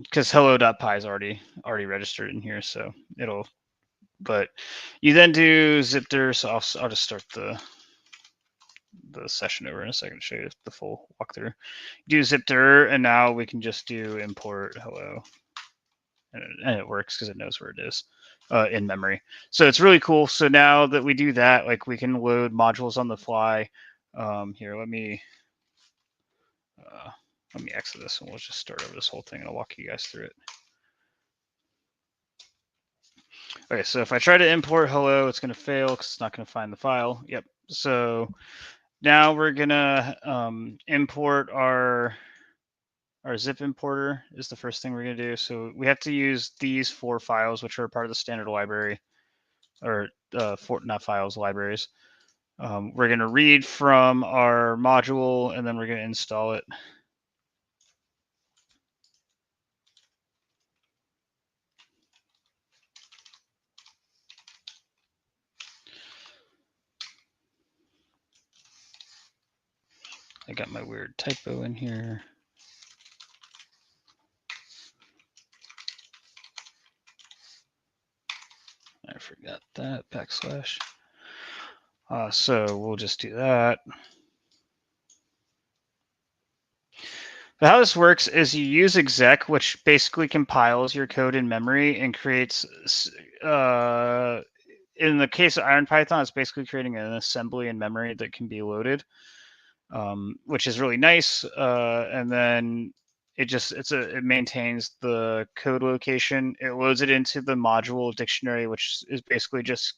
because hello.py is already registered in here, so it'll. But you then do zipdir. So I'll just start the session over in a second to show you the full walkthrough. Do zipdir, and now we can just do import hello, and it works because it knows where it is in memory. So it's really cool. So now that we do that, like we can load modules on the fly. Here, let me exit this, and we'll just start over this whole thing, and I'll walk you guys through it. Okay, so if I try to import hello, it's going to fail because it's not going to find the file. Yep. So now we're going to import our zip importer is the first thing we're going to do. So we have to use these 4 files, which are part of the standard library, or not files, libraries. We're going to read from our module, and then we're going to install it. I got my weird typo in here. I forgot that \. So we'll just do that. But how this works is you use exec, which basically compiles your code in memory and creates, in the case of IronPython, it's basically creating an assembly in memory that can be loaded, which is really nice. And then it maintains the code location. It loads it into the module dictionary, which is basically just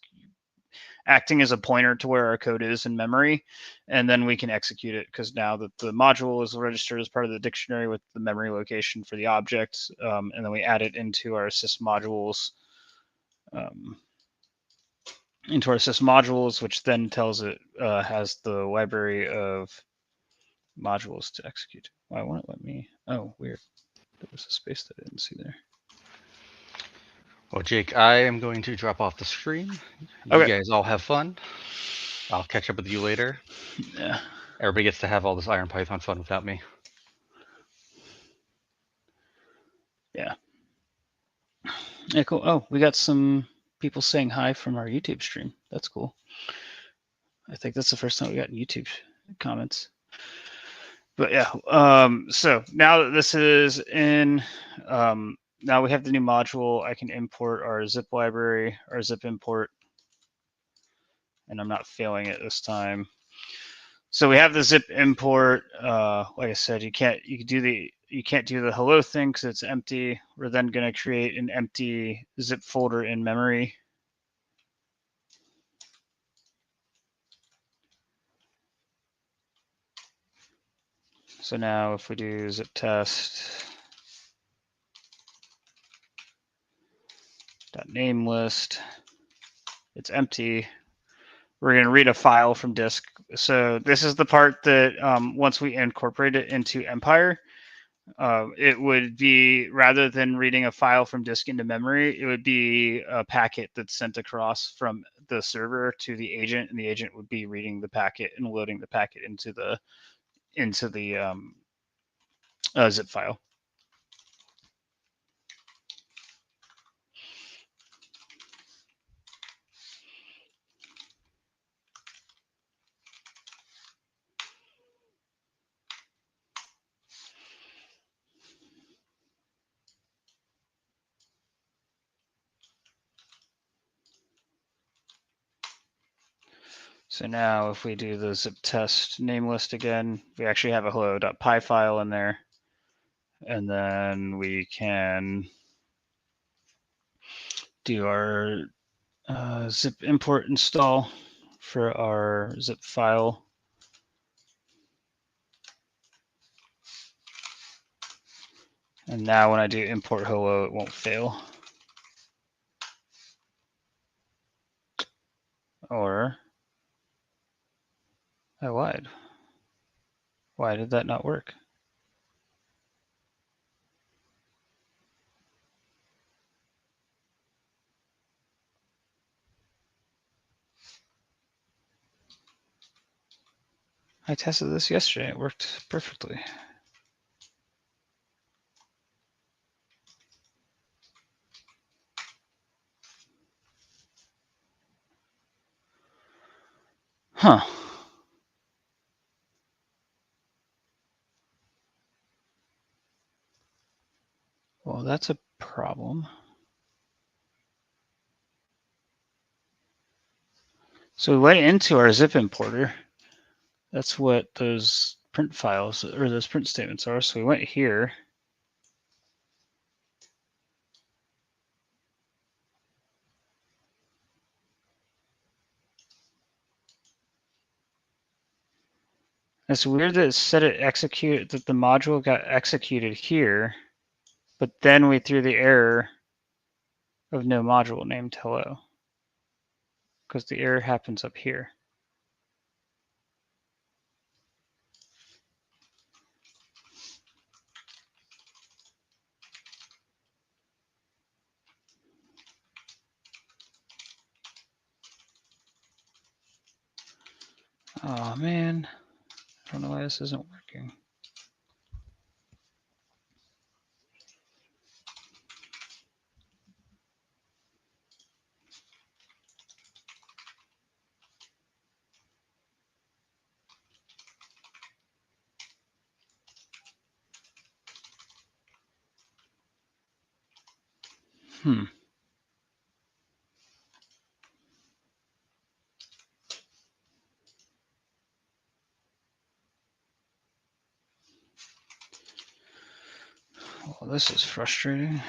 acting as a pointer to where our code is in memory, and then we can execute it because now that the module is registered as part of the dictionary with the memory location for the object, and then we add it into our sys modules, which then tells it has the library of modules to execute. Why won't it let me? Oh, weird. There was a space that I didn't see there. Well, Jake, I am going to drop off the stream. You Okay. guys all have fun. I'll catch up with you later. Yeah. Everybody gets to have all this IronPython fun without me. Yeah. Yeah, cool. Oh, we got some people saying hi from our YouTube stream. That's cool. I think that's the first time we got YouTube comments. But yeah, so now that this is in, now we have the new module, I can import our zip library, our zip import, and I'm not failing it this time. So we have the zip import. Like I said, you can't do the hello thing because it's empty. We're then going to create an empty zip folder in memory. So now if we do zip test .name list, it's empty. We're going to read a file from disk. So this is the part that once we incorporate it into Empire, it would be, rather than reading a file from disk into memory, it would be a packet that's sent across from the server to the agent, and the agent would be reading the packet and loading the packet into the zip file. So now if we do the zip test name list again, we actually have a hello.py file in there. And then we can do our zip import install for our zip file. And now when I do import hello, it won't fail. Or I lied. Why did that not work? I tested this yesterday. It worked perfectly. Huh. Well, that's a problem. So we went into our zip importer. That's what those print files or those print statements are. So we went here. It's weird that it said that the module got executed here, but then we threw the error of no module named hello, because the error happens up here. Oh man, I don't know why this isn't working. Well, this is frustrating.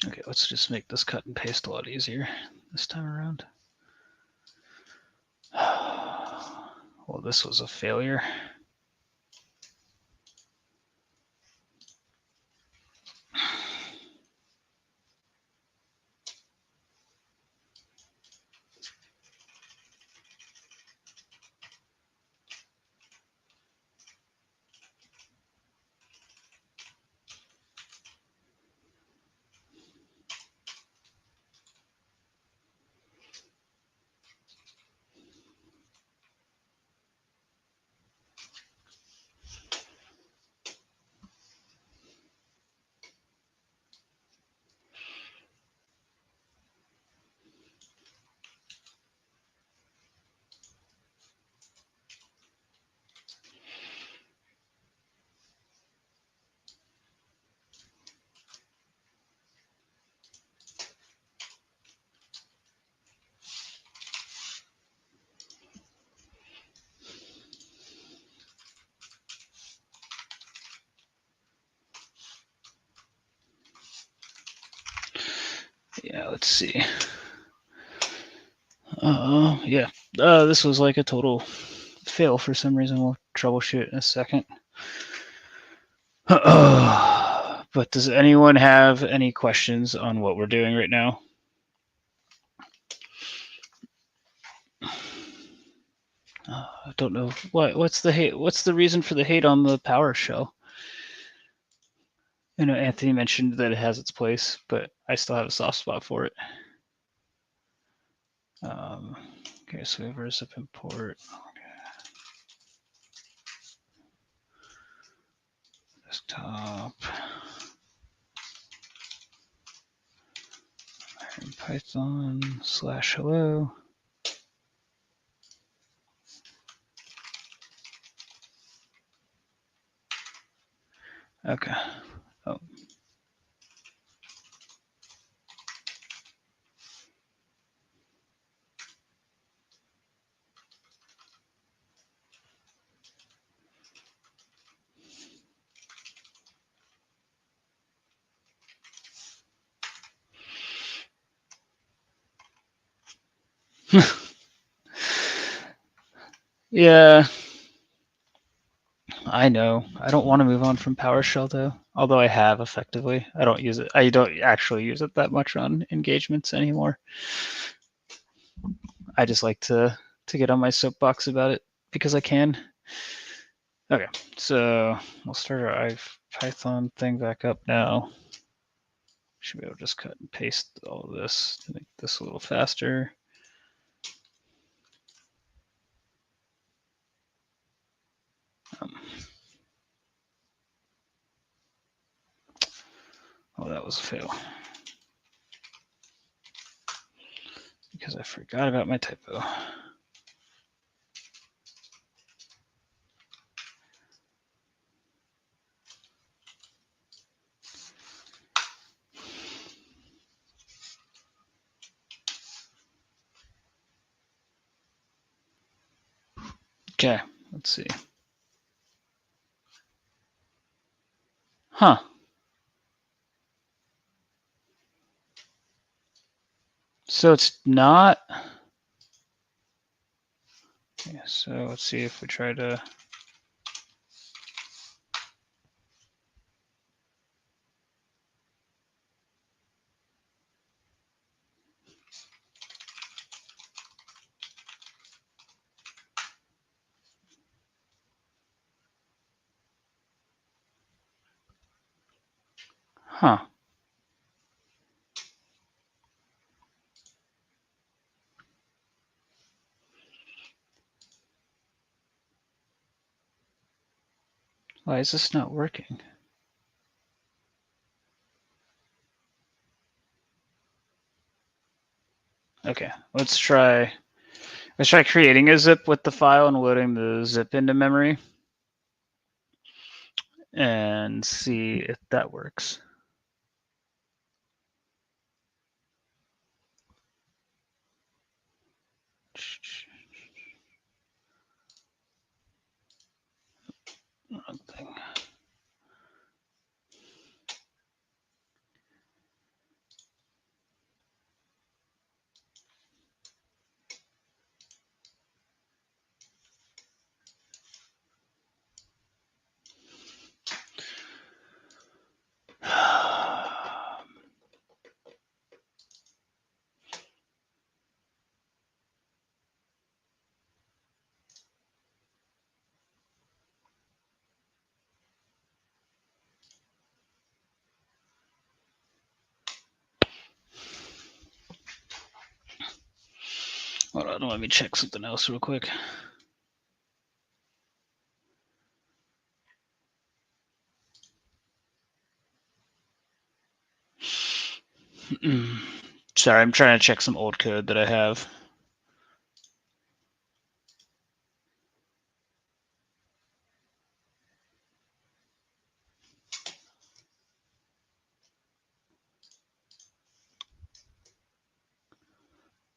Okay, let's just make this cut and paste a lot easier this time around. Well, this was a failure. Yeah, let's see. Yeah, this was like a total fail for some reason. We'll troubleshoot in a second. But does anyone have any questions on what we're doing right now? I don't know what's the hate. What's the reason for the hate on the PowerShell? I know Anthony mentioned that it has its place, but I still have a soft spot for it. Okay, so we have our zip import. Desktop. IronPython/hello. Okay. Oh. Yeah, I know. I don't want to move on from PowerShell though. Although I have effectively. I don't use it. I don't actually use it that much on engagements anymore. I just like to get on my soapbox about it because I can. Okay, so we'll start our IronPython thing back up now. Should be able to just cut and paste all of this to make this a little faster. Oh, that was a fail. Because I forgot about my typo. Okay, let's see. Huh. So it's not. Okay, so let's see if we try to. Huh. Why is this not working? Okay, let's try creating a zip with the file and loading the zip into memory. and see if that works. Wrong thing. Hold on, let me check something else real quick. Sorry, I'm trying to check some old code that I have.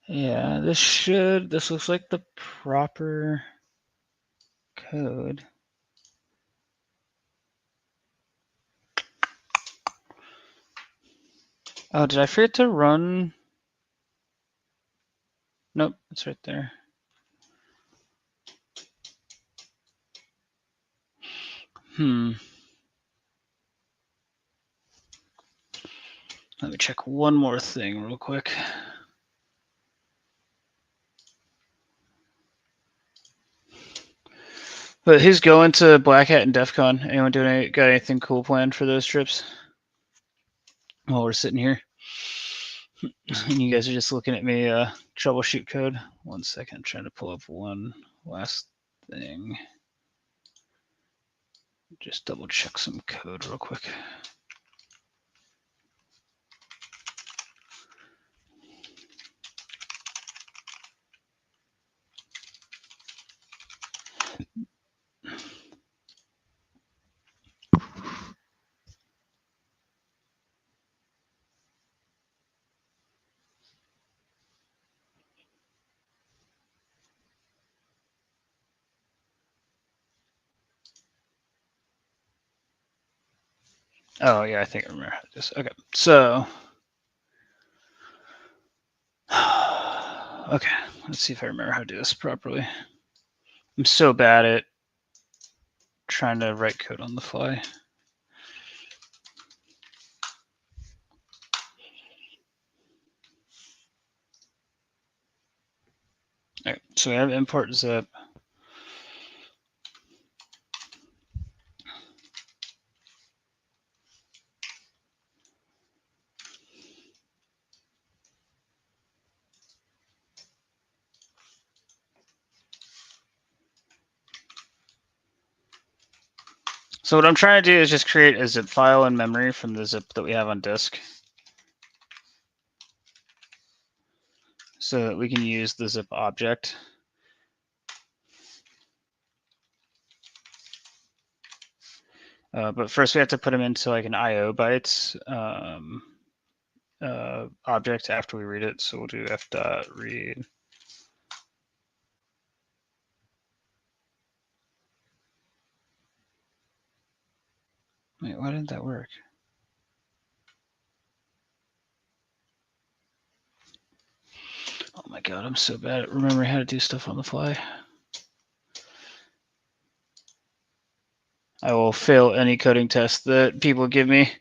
Yeah, this looks like the proper code. Oh, did I forget to run? Nope, it's right there. Let me check one more thing real quick. But who's going to Black Hat and DEF CON? Anyone got anything cool planned for those trips? While we're sitting here. And you guys are just looking at me troubleshoot code. 1 second, I'm trying to pull up one last thing. Just double check some code real quick. Oh yeah, I think I remember how to do this. Okay, so okay, let's see if I remember how to do this properly. I'm so bad at trying to write code on the fly. Okay, so we have import zip. So what I'm trying to do is just create a zip file in memory from the zip that we have on disk, so that we can use the zip object. But first we have to put them into like an IO bytes object after we read it. So we'll do f.read. Wait, why didn't that work? Oh my god, I'm so bad at remembering how to do stuff on the fly. I will fail any coding test that people give me.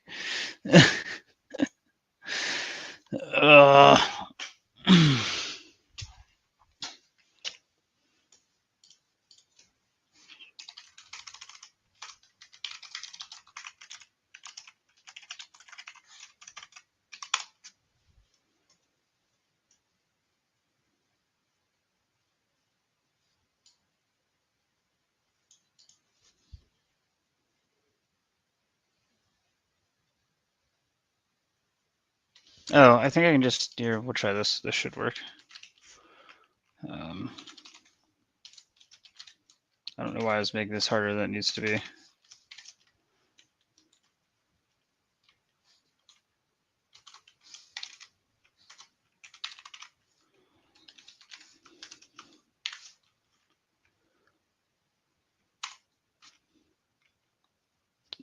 Oh, I think I can just, here, we'll try this. This should work. I don't know why I was making this harder than it needs to be.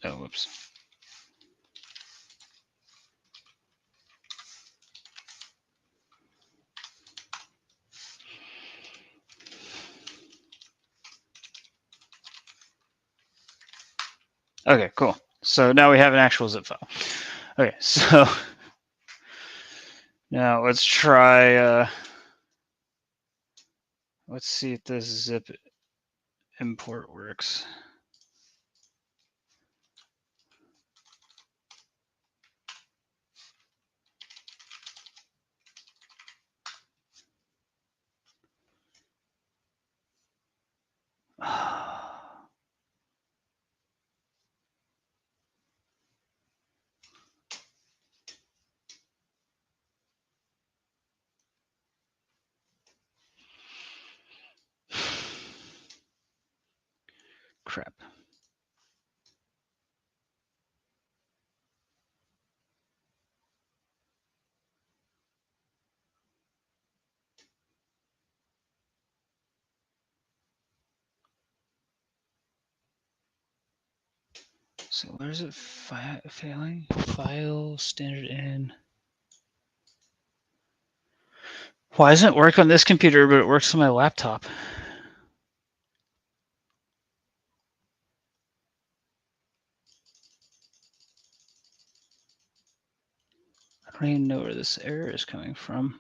Oh, whoops. Okay, cool. So now we have an actual zip file. Okay, so now let's try, let's see if this zip import works. Crap. So where's it failing? File standard in. Why doesn't it work on this computer, but it works on my laptop? I don't even know where this error is coming from.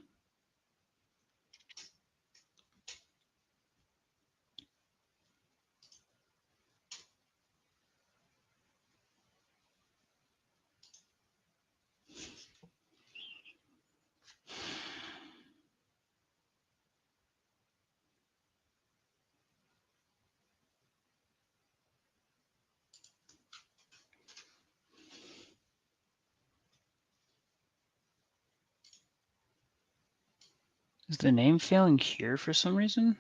Is the name failing here for some reason?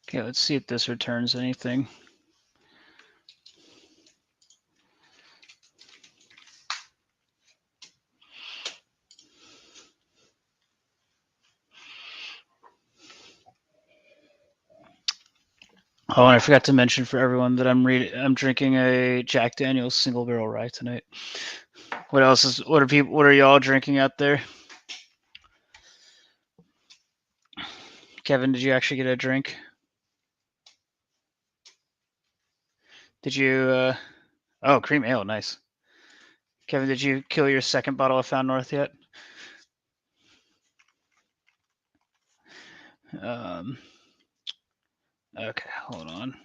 Okay, let's see if this returns anything. Oh, and I forgot to mention for everyone that I'm drinking a Jack Daniel's single barrel rye tonight. What else is what are y'all drinking out there? Kevin, did you actually get a drink? Did you oh, cream ale, nice. Kevin, did you kill your second bottle of Found North yet? Okay, hold on.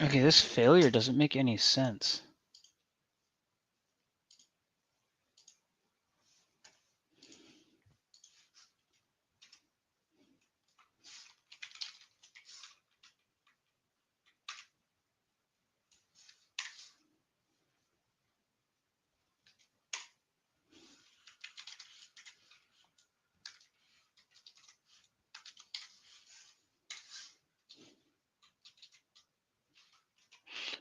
Okay, this failure doesn't make any sense.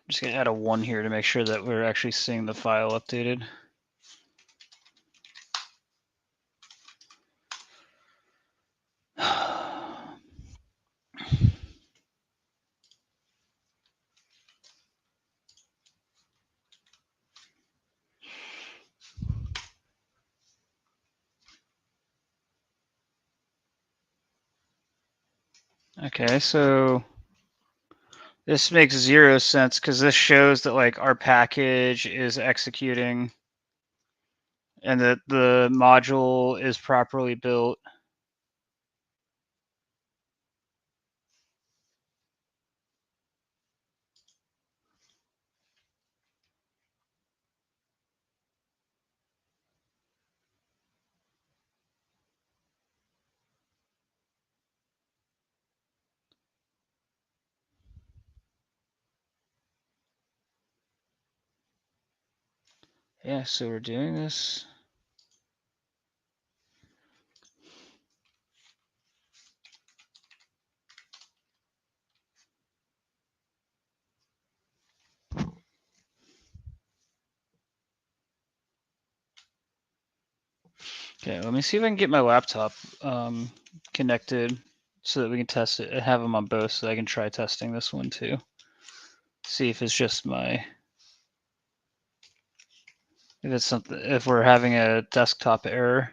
I'm just gonna add a 1 here to make sure that we're actually seeing the file updated. Okay, so this makes 0 sense because this shows that like our package is executing and that the module is properly built. Yeah, so we're doing this. Okay, let me see if I can get my laptop connected so that we can test it. I have them on both, so I can try testing this one too. See if it's just if it's something, if we're having a desktop error.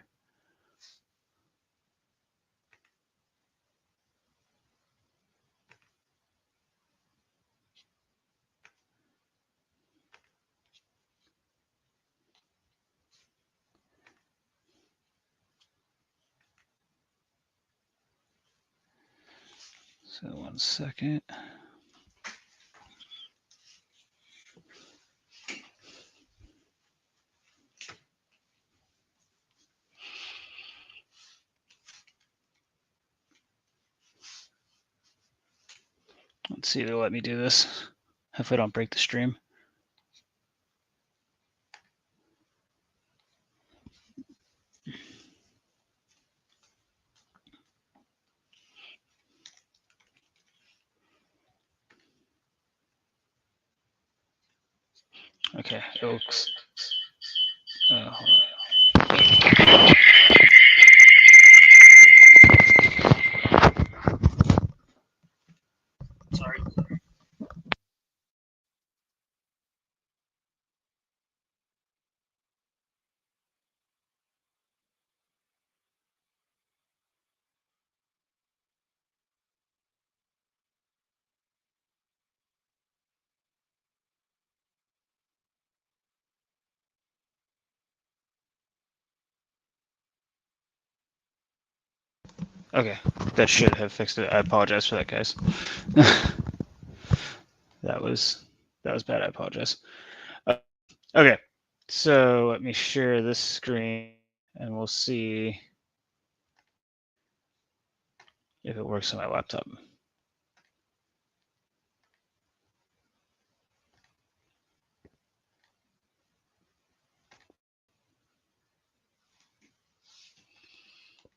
So 1 second. Let's see if it'll let me do this. If I don't break the stream. Okay, Oaks. Hold on. Sorry. Okay, that should have fixed it. I apologize for that, guys. that was bad. I apologize. Okay, so let me share this screen, and we'll see if it works on my laptop.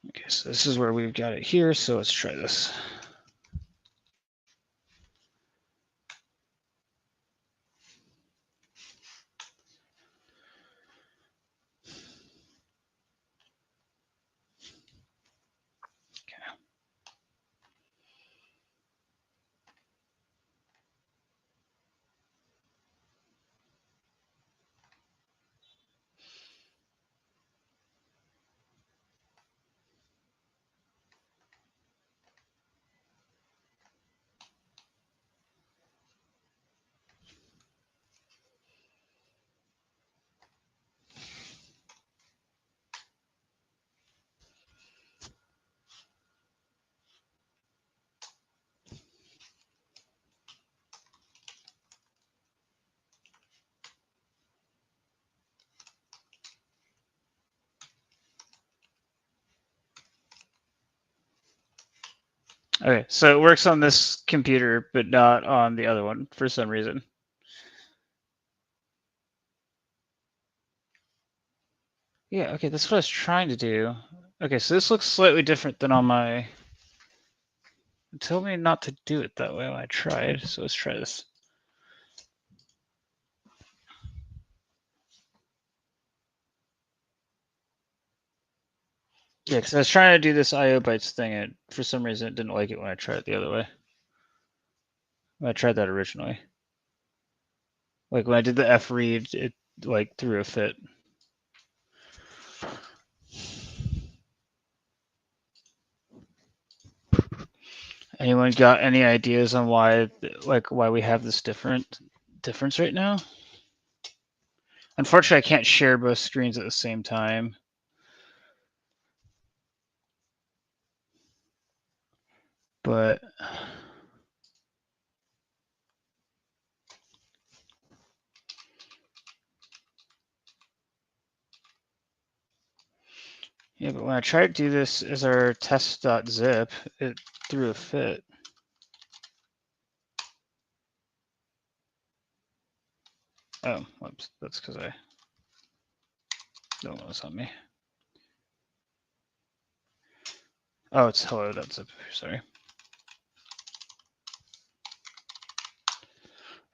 Okay, so this is where we've got it here. So let's try this. Okay, so it works on this computer, but not on the other one for some reason. Yeah, okay, that's what I was trying to do. Okay, so this looks slightly different than on my... It told me not to do it that way when I tried, so let's try this. Yeah, because I was trying to do this IO bytes thing, and for some reason it didn't like it when I tried it the other way. When I tried that originally. Like when I did the F read, it like threw a fit. Anyone got any ideas on why we have this difference right now? Unfortunately, I can't share both screens at the same time. But yeah, but when I tried to do this as our test.zip, it threw a fit. Oh, whoops, that's because I No, that's not me. Oh, it's hello.zip. Sorry.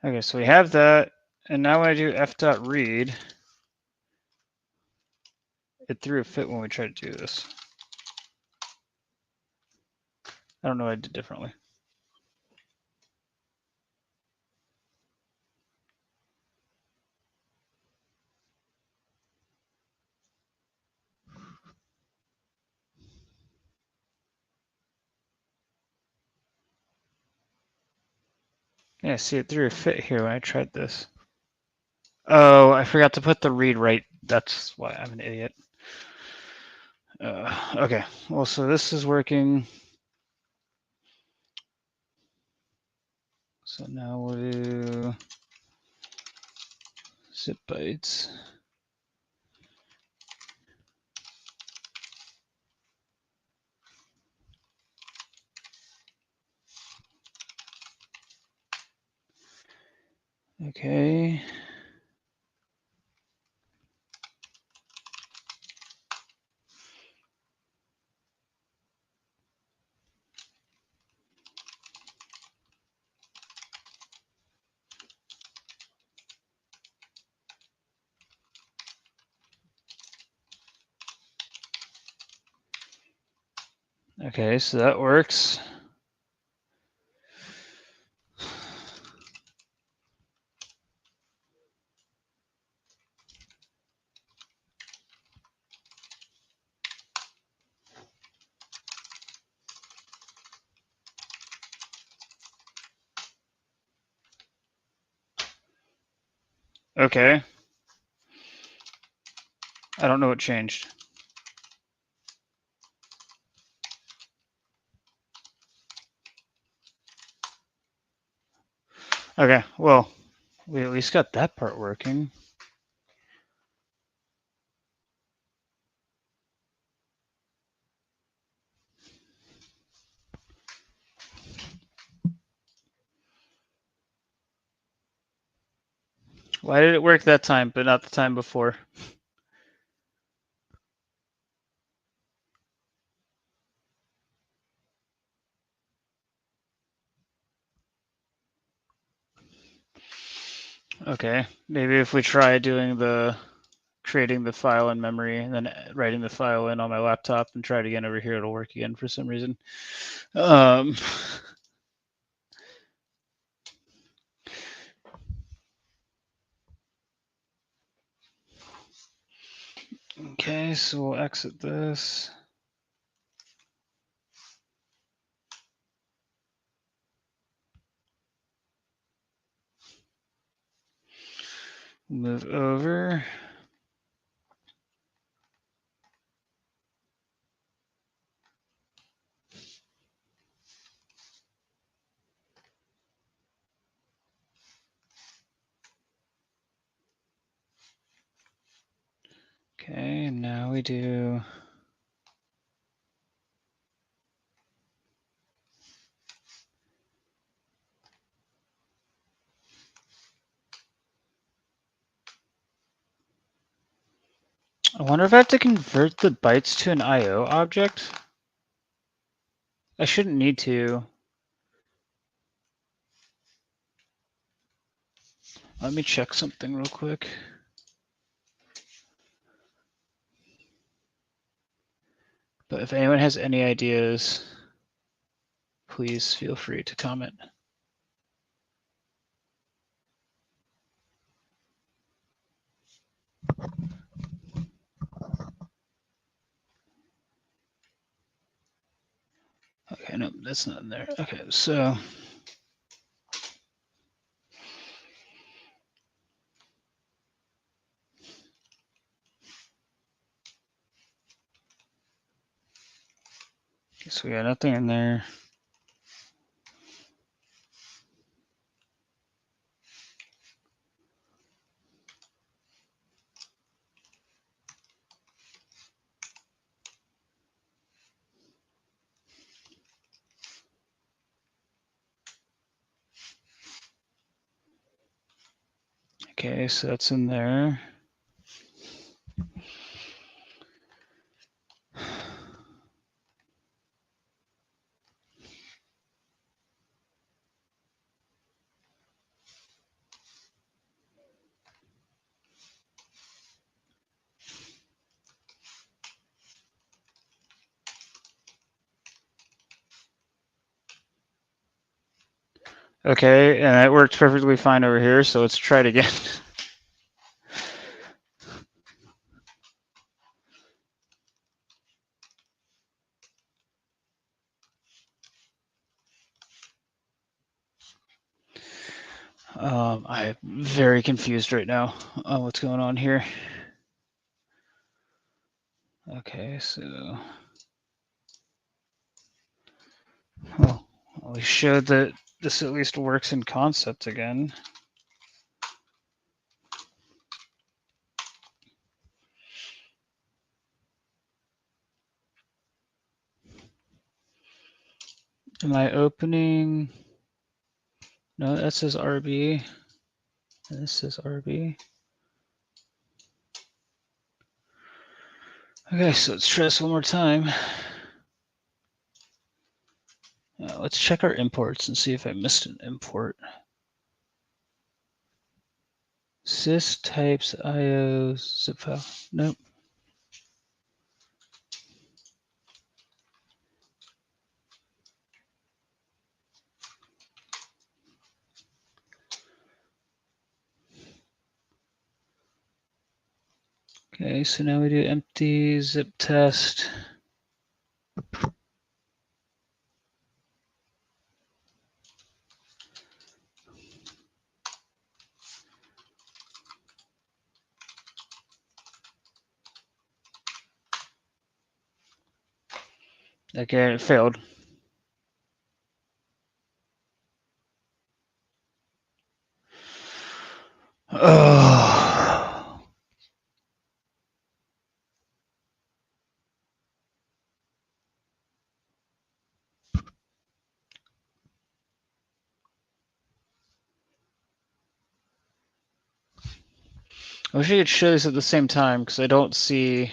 Okay, so we have that, and now when I do f.read, it threw a fit when we tried to do this. I don't know what I did differently. Yeah, see, it threw a fit here when I tried this. Oh, I forgot to put the read right. That's why I'm an idiot. Okay, well, so this is working. So now we'll do zip bytes. Okay. Okay, so that works. Okay. I don't know what changed. Okay, well, we at least got that part working. Why did it work that time, but not the time before? Okay, maybe if we try doing creating the file in memory and then writing the file in on my laptop and try it again over here, it'll work again for some reason. Okay, so we'll exit this. Move over. Okay, now we do. I wonder if I have to convert the bytes to an IO object. I shouldn't need to. Let me check something real quick. But if anyone has any ideas, please feel free to comment. Okay, no, that's not in there. Okay, so we got nothing in there. Okay, so that's in there. Okay, and it worked perfectly fine over here, so let's try it again. I'm very confused right now on what's going on here. Okay, so well, we showed that this at least works in concept again. Am I opening? No, that says RB. This says RB. Okay, so let's try this one more time. Let's check our imports and see if I missed an import. Sys types IO zip file. Nope. Okay, so now we do empty zip test. Okay, it failed. Oh. I wish I could show this at the same time because I don't see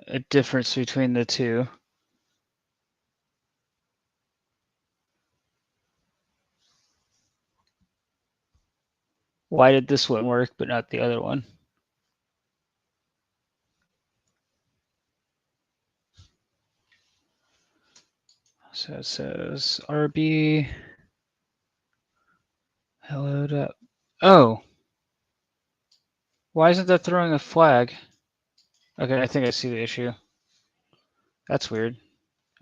a difference between the two. Why did this one work but not the other one? So it says RB hello. Oh, why isn't that throwing a flag? Okay, I think I see the issue. That's weird.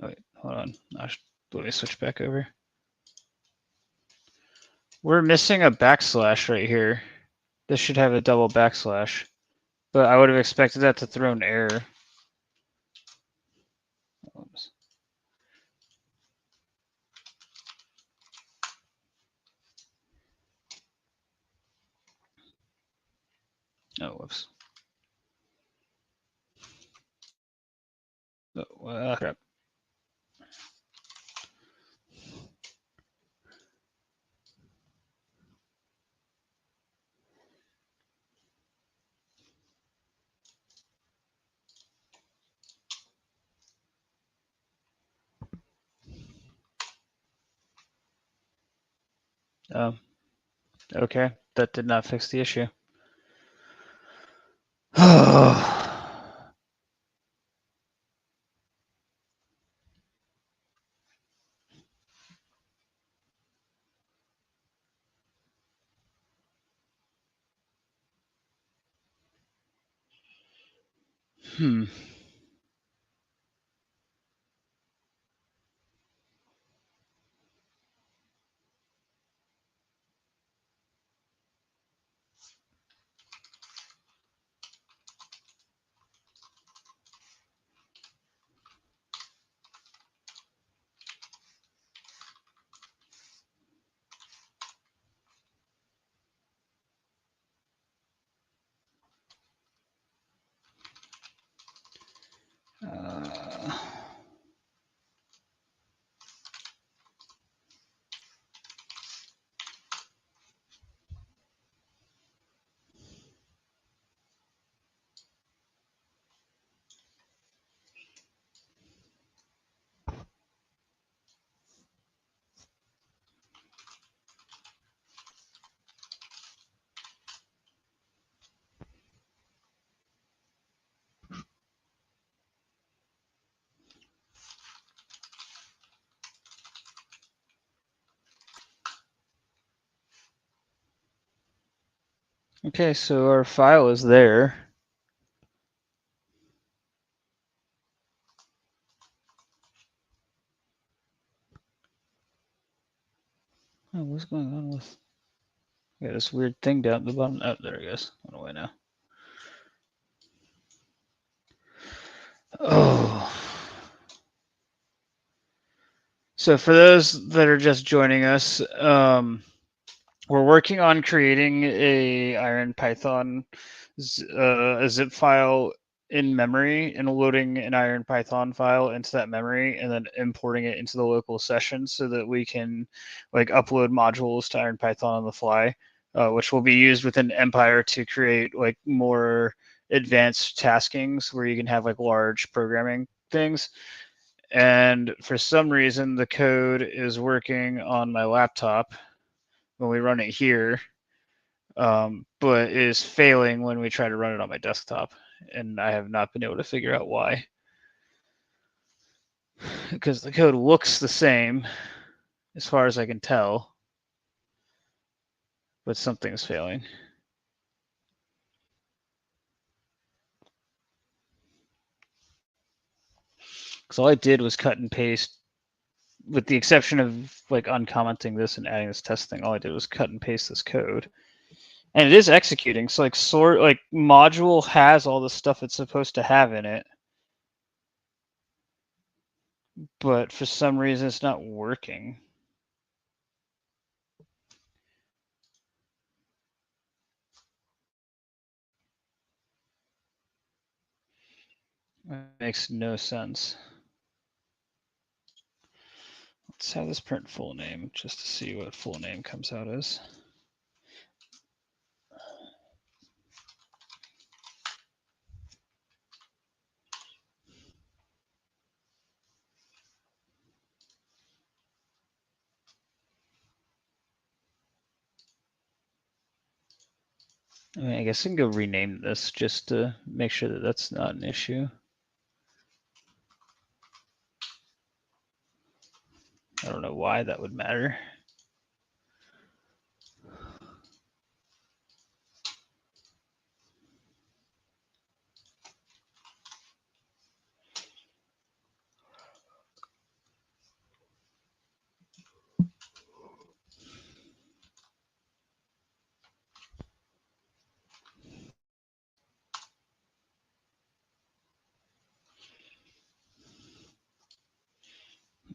Oh, wait, hold on. Let me switch back over. We're missing a backslash right here. This should have a double backslash, but I would have expected that to throw an error. Oops. Oh, whoops. Oh, crap. Okay, that did not fix the issue. Hmm. Okay, so our file is there. Oh, what's going on with? I got this weird thing down at the bottom. Oh, there it goes. Went away now. Oh. So for those that are just joining us, we're working on creating a IronPython a zip file in memory and loading an IronPython file into that memory and then importing it into the local session so that we can like upload modules to IronPython on the fly, which will be used within Empire to create like more advanced taskings where you can have like large programming things. And for some reason, the code is working on my laptop when we run it here, but is failing when we try to run it on my desktop. And I have not been able to figure out why. Because the code looks the same as far as I can tell, but something's failing. Because all I did was cut and paste, with the exception of like uncommenting this and adding this test thing. All I did was cut and paste this code, and it is executing. So like module has all the stuff it's supposed to have in it, but for some reason it's not working. It makes no sense. Let's have this print full name just to see what full name comes out as. I mean, I guess I can go rename this just to make sure that that's not an issue. I don't know why that would matter.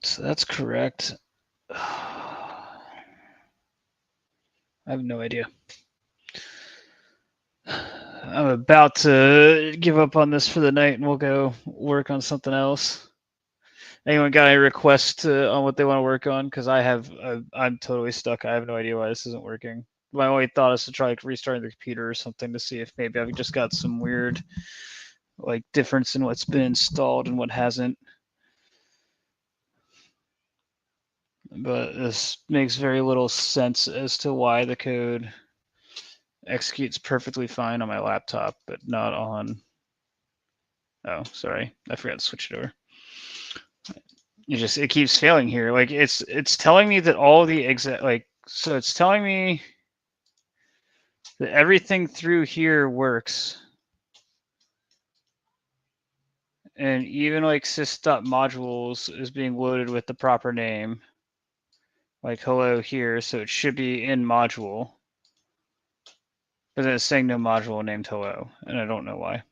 So that's correct. I have no idea. I'm about to give up on this for the night and we'll go work on something else. Anyone got any requests on what they want to work on? Because I'm totally stuck. I have no idea why this isn't working. My only thought is to try restarting the computer or something to see if maybe I've just got some weird like difference in what's been installed and what hasn't. But this makes very little sense as to why the code executes perfectly fine on my laptop, but not on. Oh, sorry, I forgot to switch it over. It keeps failing here. Like it's telling me that all the exact so it's telling me that everything through here works. And even like sys.modules is being loaded with the proper name. Like hello here, so it should be in module. But then it's saying no module named hello, and I don't know why.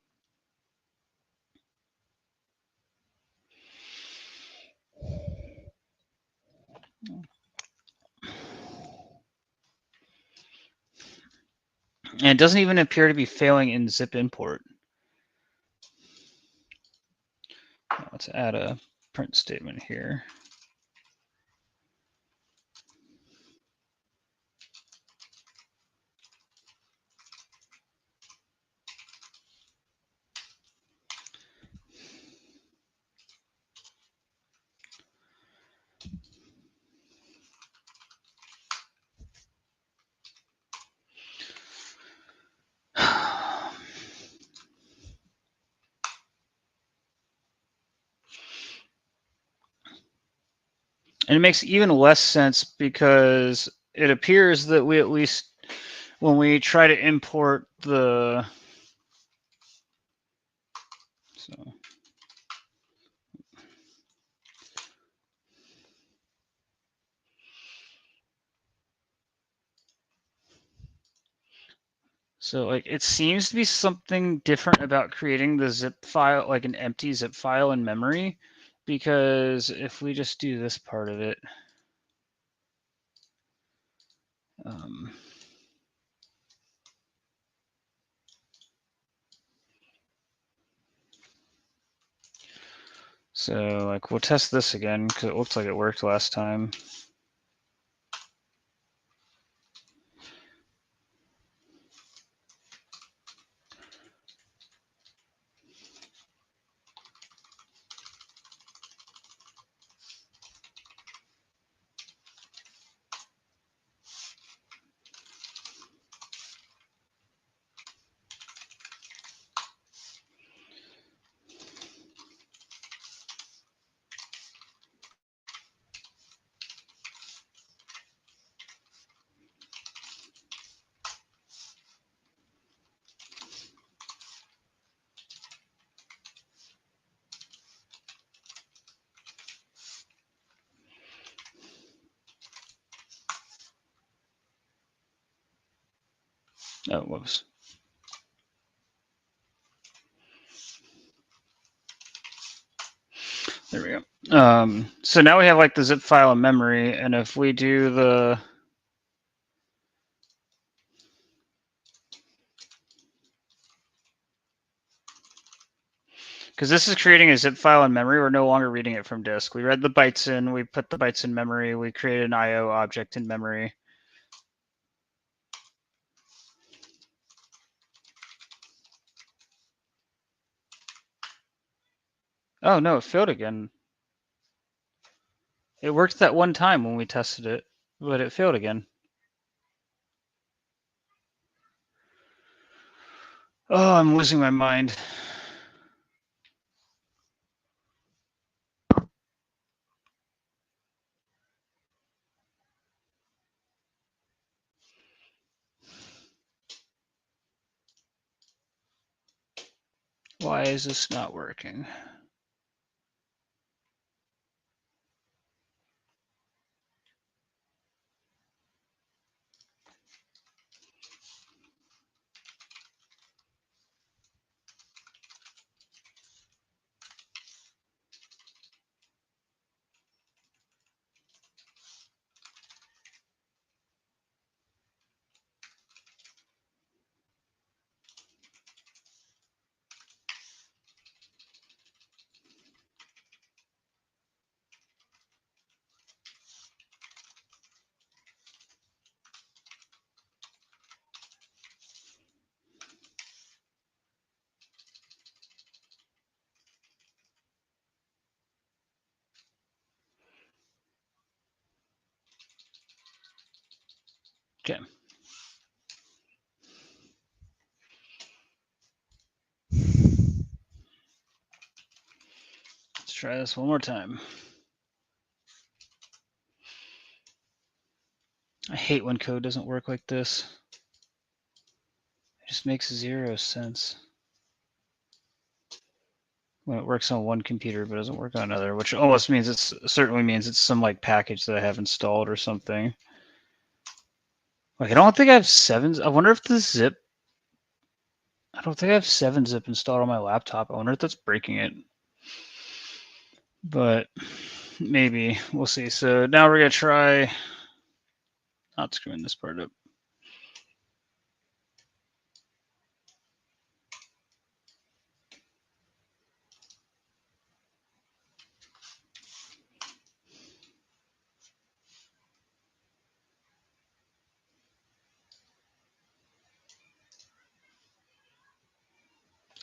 And it doesn't even appear to be failing in zip import. Let's add a print statement here. And it makes even less sense because it appears that we at least when we try to import the so like it seems to be something different about creating the zip file, like an empty zip file in memory, because if we just do this part of it, so like we'll test this again because it looks like it worked last time. Oh, whoops. There we go. So now we have like the zip file in memory, and if we do the because this is creating a zip file in memory, we're no longer reading it from disk. We read the bytes in, we put the bytes in memory, we created an IO object in memory. Oh no, it failed again. It worked that one time when we tested it, but it failed again. Oh, I'm losing my mind. Why is this not working? Okay. Let's try this one more time. I hate when code doesn't work like this. It just makes zero sense. When it works on one computer but doesn't work on another, which almost means certainly means it's some like package that I have installed or something. Like I don't think I have 7. I wonder if the zip. I don't think I have 7-zip installed on my laptop. I wonder if that's breaking it. But maybe we'll see. So now we're gonna try not screwing this part up.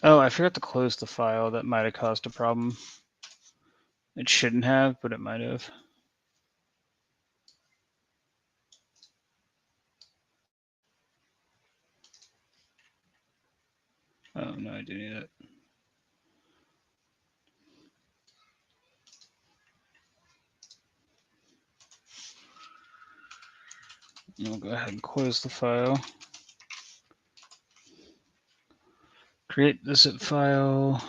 Oh, I forgot to close the file. That might have caused a problem. It shouldn't have, but it might have. Oh, no, I do need it. I'll go ahead and close the file. Create the zip file.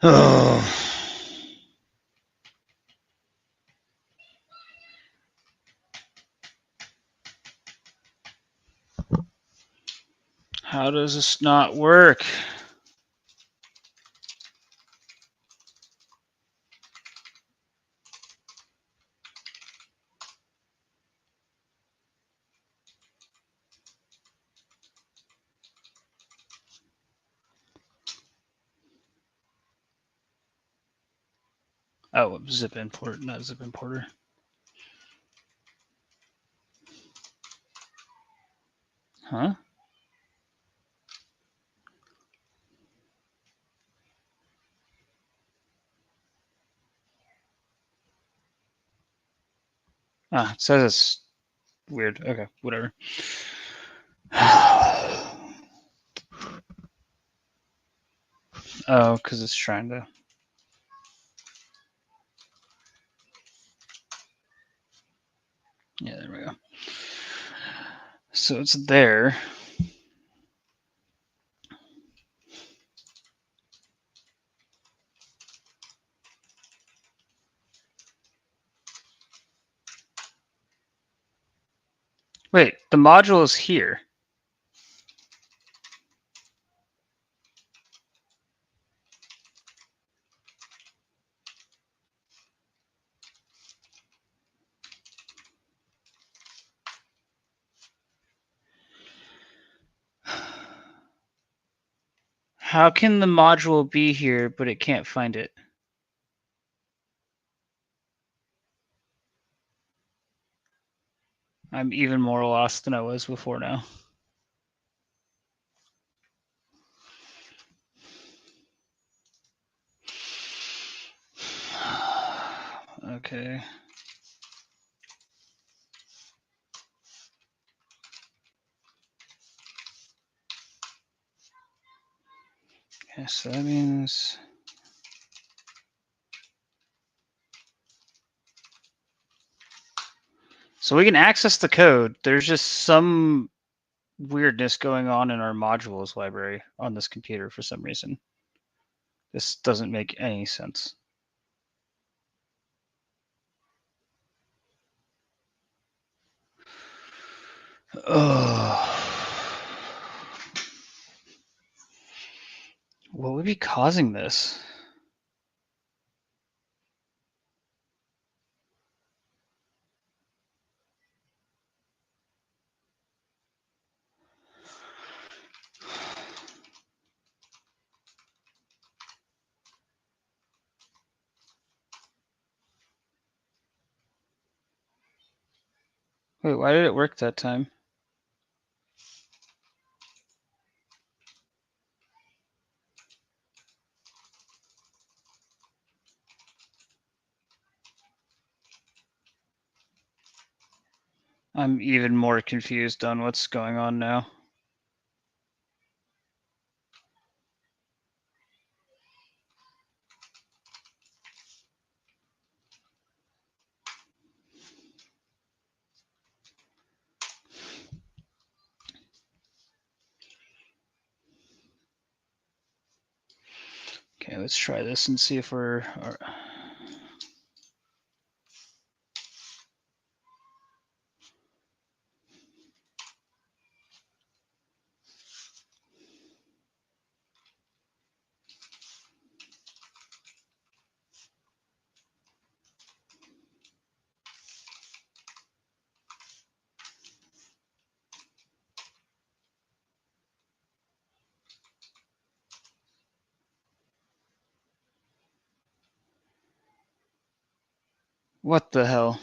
Oh. How does this not work? Oh, zip import, not zip importer. Huh? Ah, it says it's weird. Okay, whatever. Oh, because it's trying to. Yeah, there we go. So it's there. Wait, the module is here. How can the module be here, but it can't find it? I'm even more lost than I was before now. Okay. Okay, so that means. So we can access the code. There's just some weirdness going on in our modules library on this computer for some reason. This doesn't make any sense. Oh. What would be causing this? Wait, why did it work that time? I'm even more confused on what's going on now. Okay, let's try this and see if we're. What the hell?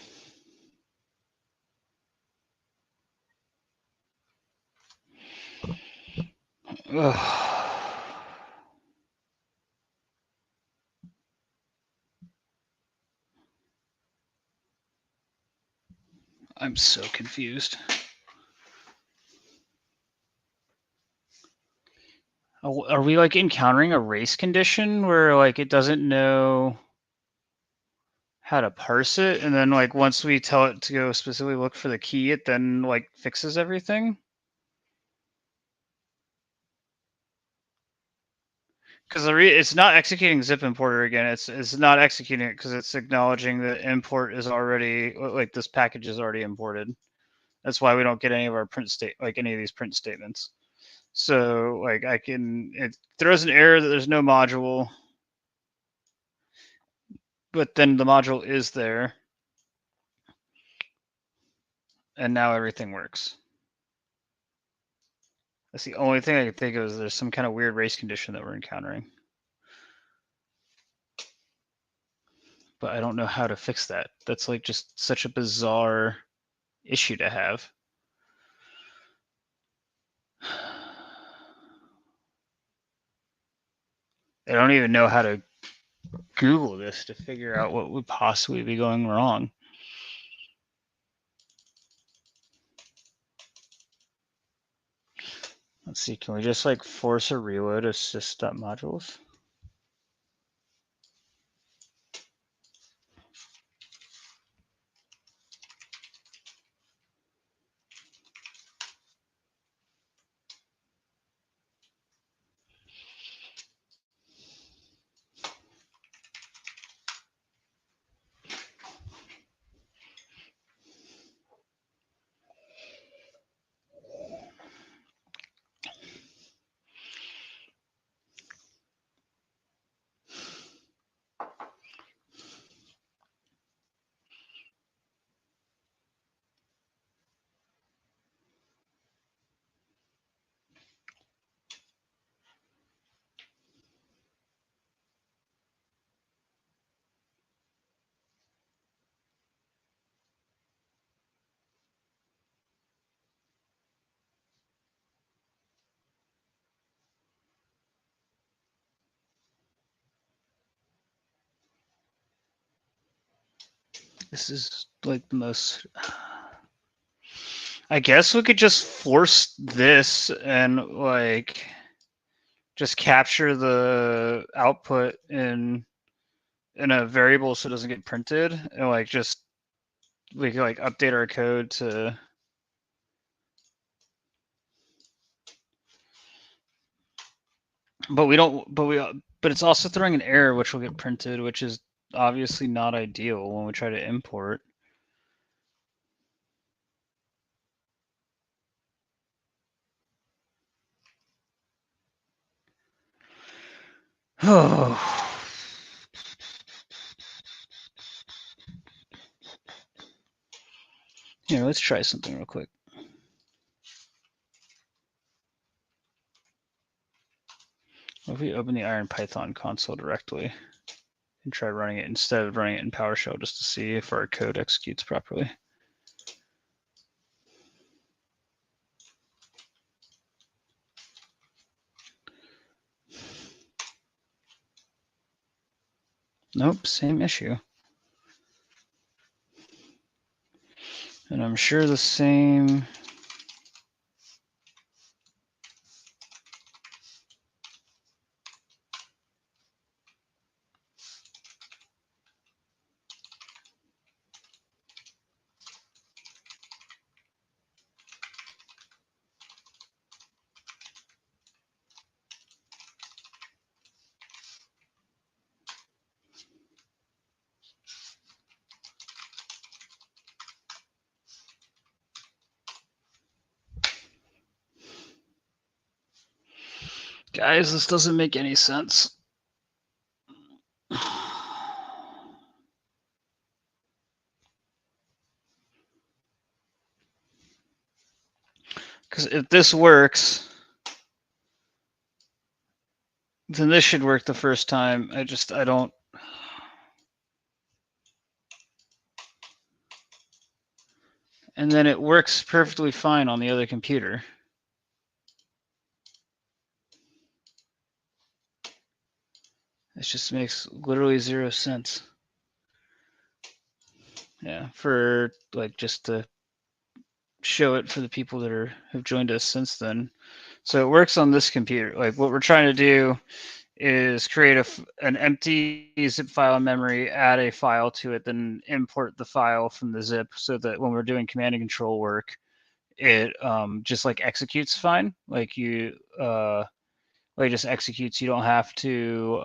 Ugh. I'm so confused. Are we like encountering a race condition where like it doesn't know how to parse it, and then like once we tell it to go specifically look for the key, it then like fixes everything? Because it's not executing zip importer again. It's not executing it because it's acknowledging that import is already like this package is already imported. That's why we don't get any of our any of these print statements. So like it throws an error that there's no module, but then the module is there, and now everything works. That's the only thing I can think of is there's some kind of weird race condition that we're encountering. But I don't know how to fix that. That's like just such a bizarre issue to have. I don't even know how to Google this to figure out what would possibly be going wrong. Let's see, can we just like force a reload of sys.modules? This is like the most. I guess we could just force this and like just capture the output in a variable so it doesn't get printed, and like just we could like update our code to. But we don't. But it's also throwing an error which will get printed, which is obviously not ideal when we try to import. Oh. Here, let's try something real quick. What if we open the IronPython console directly and try running it instead of running it in PowerShell just to see if our code executes properly? Nope, same issue. And I'm sure the same. Guys, this doesn't make any sense. Because if this works, then this should work the first time. I don't. And then it works perfectly fine on the other computer. It just makes literally 0 sense. Yeah, for like just to show it for the people that have joined us since then. So it works on this computer. Like what we're trying to do is create an empty zip file in memory, add a file to it, then import the file from the zip so that when we're doing command and control work, it just like executes fine. Like just executes. You don't have to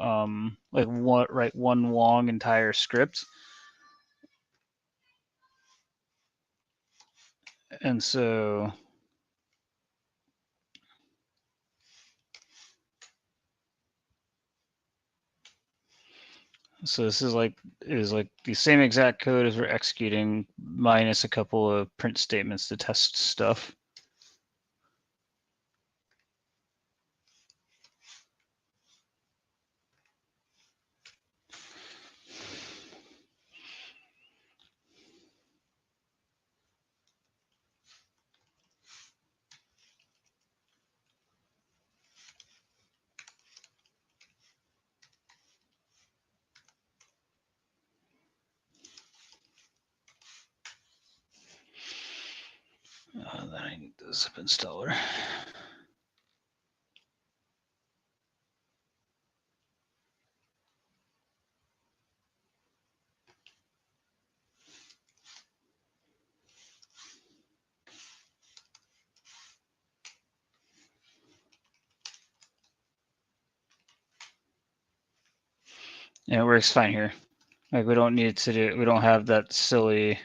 write one long entire script. And so this is like the same exact code as we're executing, minus a couple of print statements to test stuff. Then I need the zip installer. And it works fine here. Like we don't need to do. We don't have that silly.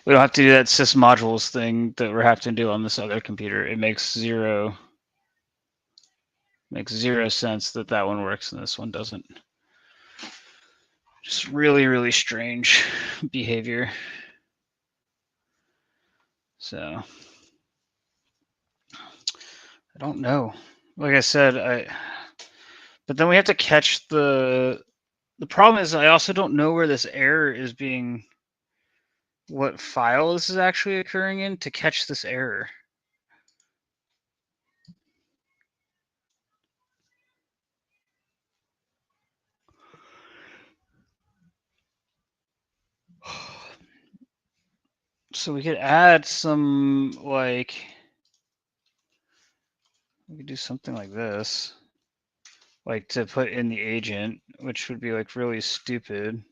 We don't have to do that sysmodules thing that we're having to do on this other computer. It makes zero sense that one works and this one doesn't. Just really strange behavior. So I don't know. Like I said, but then we have to catch the problem is I also don't know where this error is being, what file this is actually occurring in to catch this error. So we could add some, like, we could do something like this, like to put in the agent, which would be like really stupid.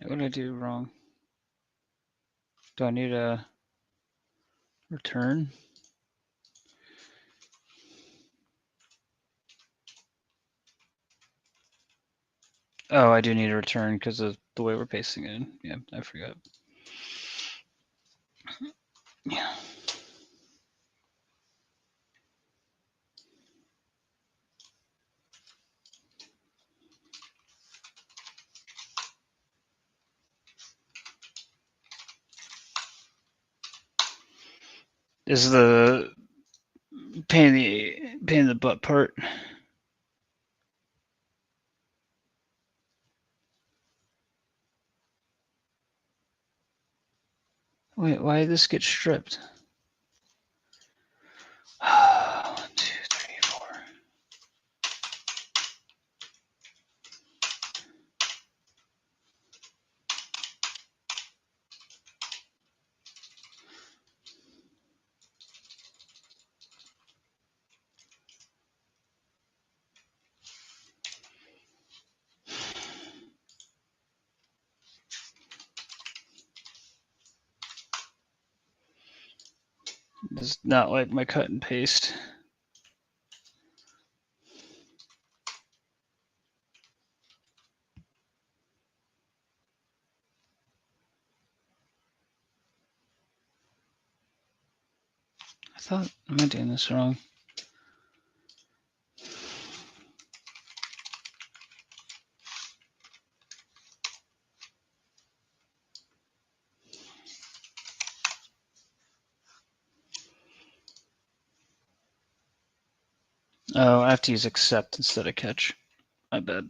What did I do wrong? Do I need a return? Oh, I do need a return because of the way we're pasting it in. Yeah, I forgot. Yeah. is the pain in the butt part. Wait, why did this get stripped? 1, 2, 3, 4. Does not like my cut and paste. I thought, am I doing this wrong? Oh, I have to use accept instead of catch. My bad.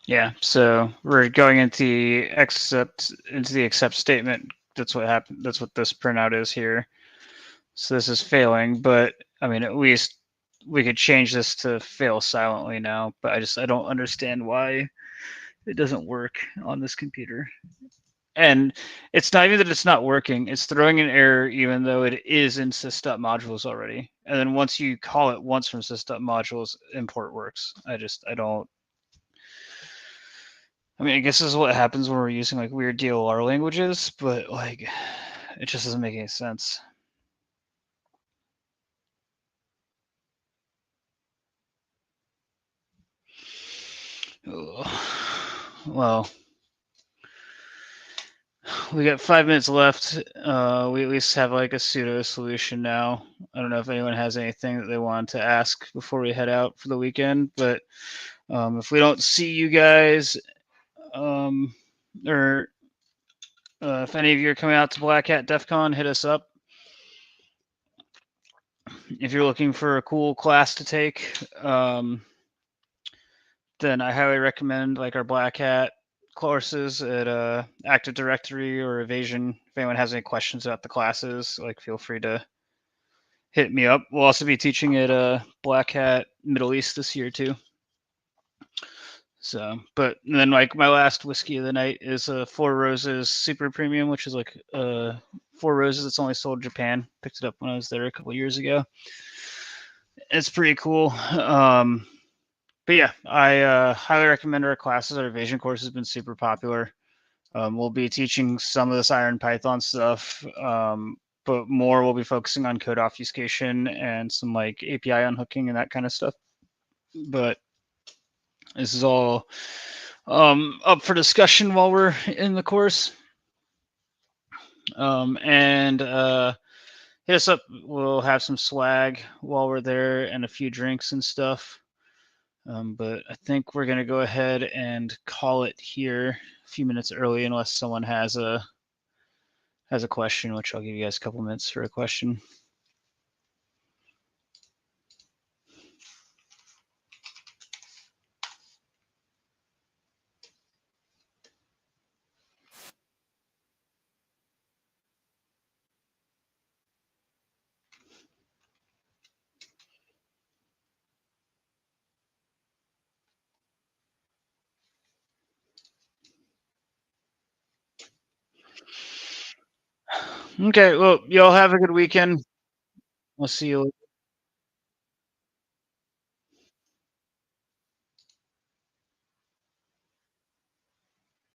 Yeah, so we're going into the accept statement. That's what happened. That's what this printout is here. So this is failing, but I mean, at least we could change this to fail silently now. But I don't understand why it doesn't work on this computer. And it's not even that it's not working; it's throwing an error even though it is in sys.modules already. And then once you call it once from sys.modules, import works. I don't. I mean, I guess this is what happens when we're using like weird DLR languages, but like, it just doesn't make any sense. Ugh. Well, we got 5 minutes left. We at least have like a pseudo solution now. I don't know if anyone has anything that they want to ask before we head out for the weekend, but if we don't see you guys, or if any of you are coming out to Black Hat DEF CON, hit us up. If you're looking for a cool class to take, then I highly recommend like our Black Hat courses at Active Directory or Evasion. If anyone has any questions about the classes, like feel free to hit me up. We'll also be teaching at Black Hat Middle East this year too. So, but then like my last whiskey of the night is Four Roses Super Premium, which is like Four Roses that's only sold in Japan. Picked it up when I was there a couple years ago. It's pretty cool. But yeah, I highly recommend our classes. Our Evasion course has been super popular. We'll be teaching some of this IronPython stuff, but more we'll be focusing on code obfuscation and some like API unhooking and that kind of stuff. But this is all up for discussion while we're in the course. And hit us up. We'll have some swag while we're there and a few drinks and stuff. But I think we're gonna go ahead and call it here a few minutes early, unless someone has a question, which I'll give you guys a couple minutes for a question. Okay, well, y'all have a good weekend. We'll see you later.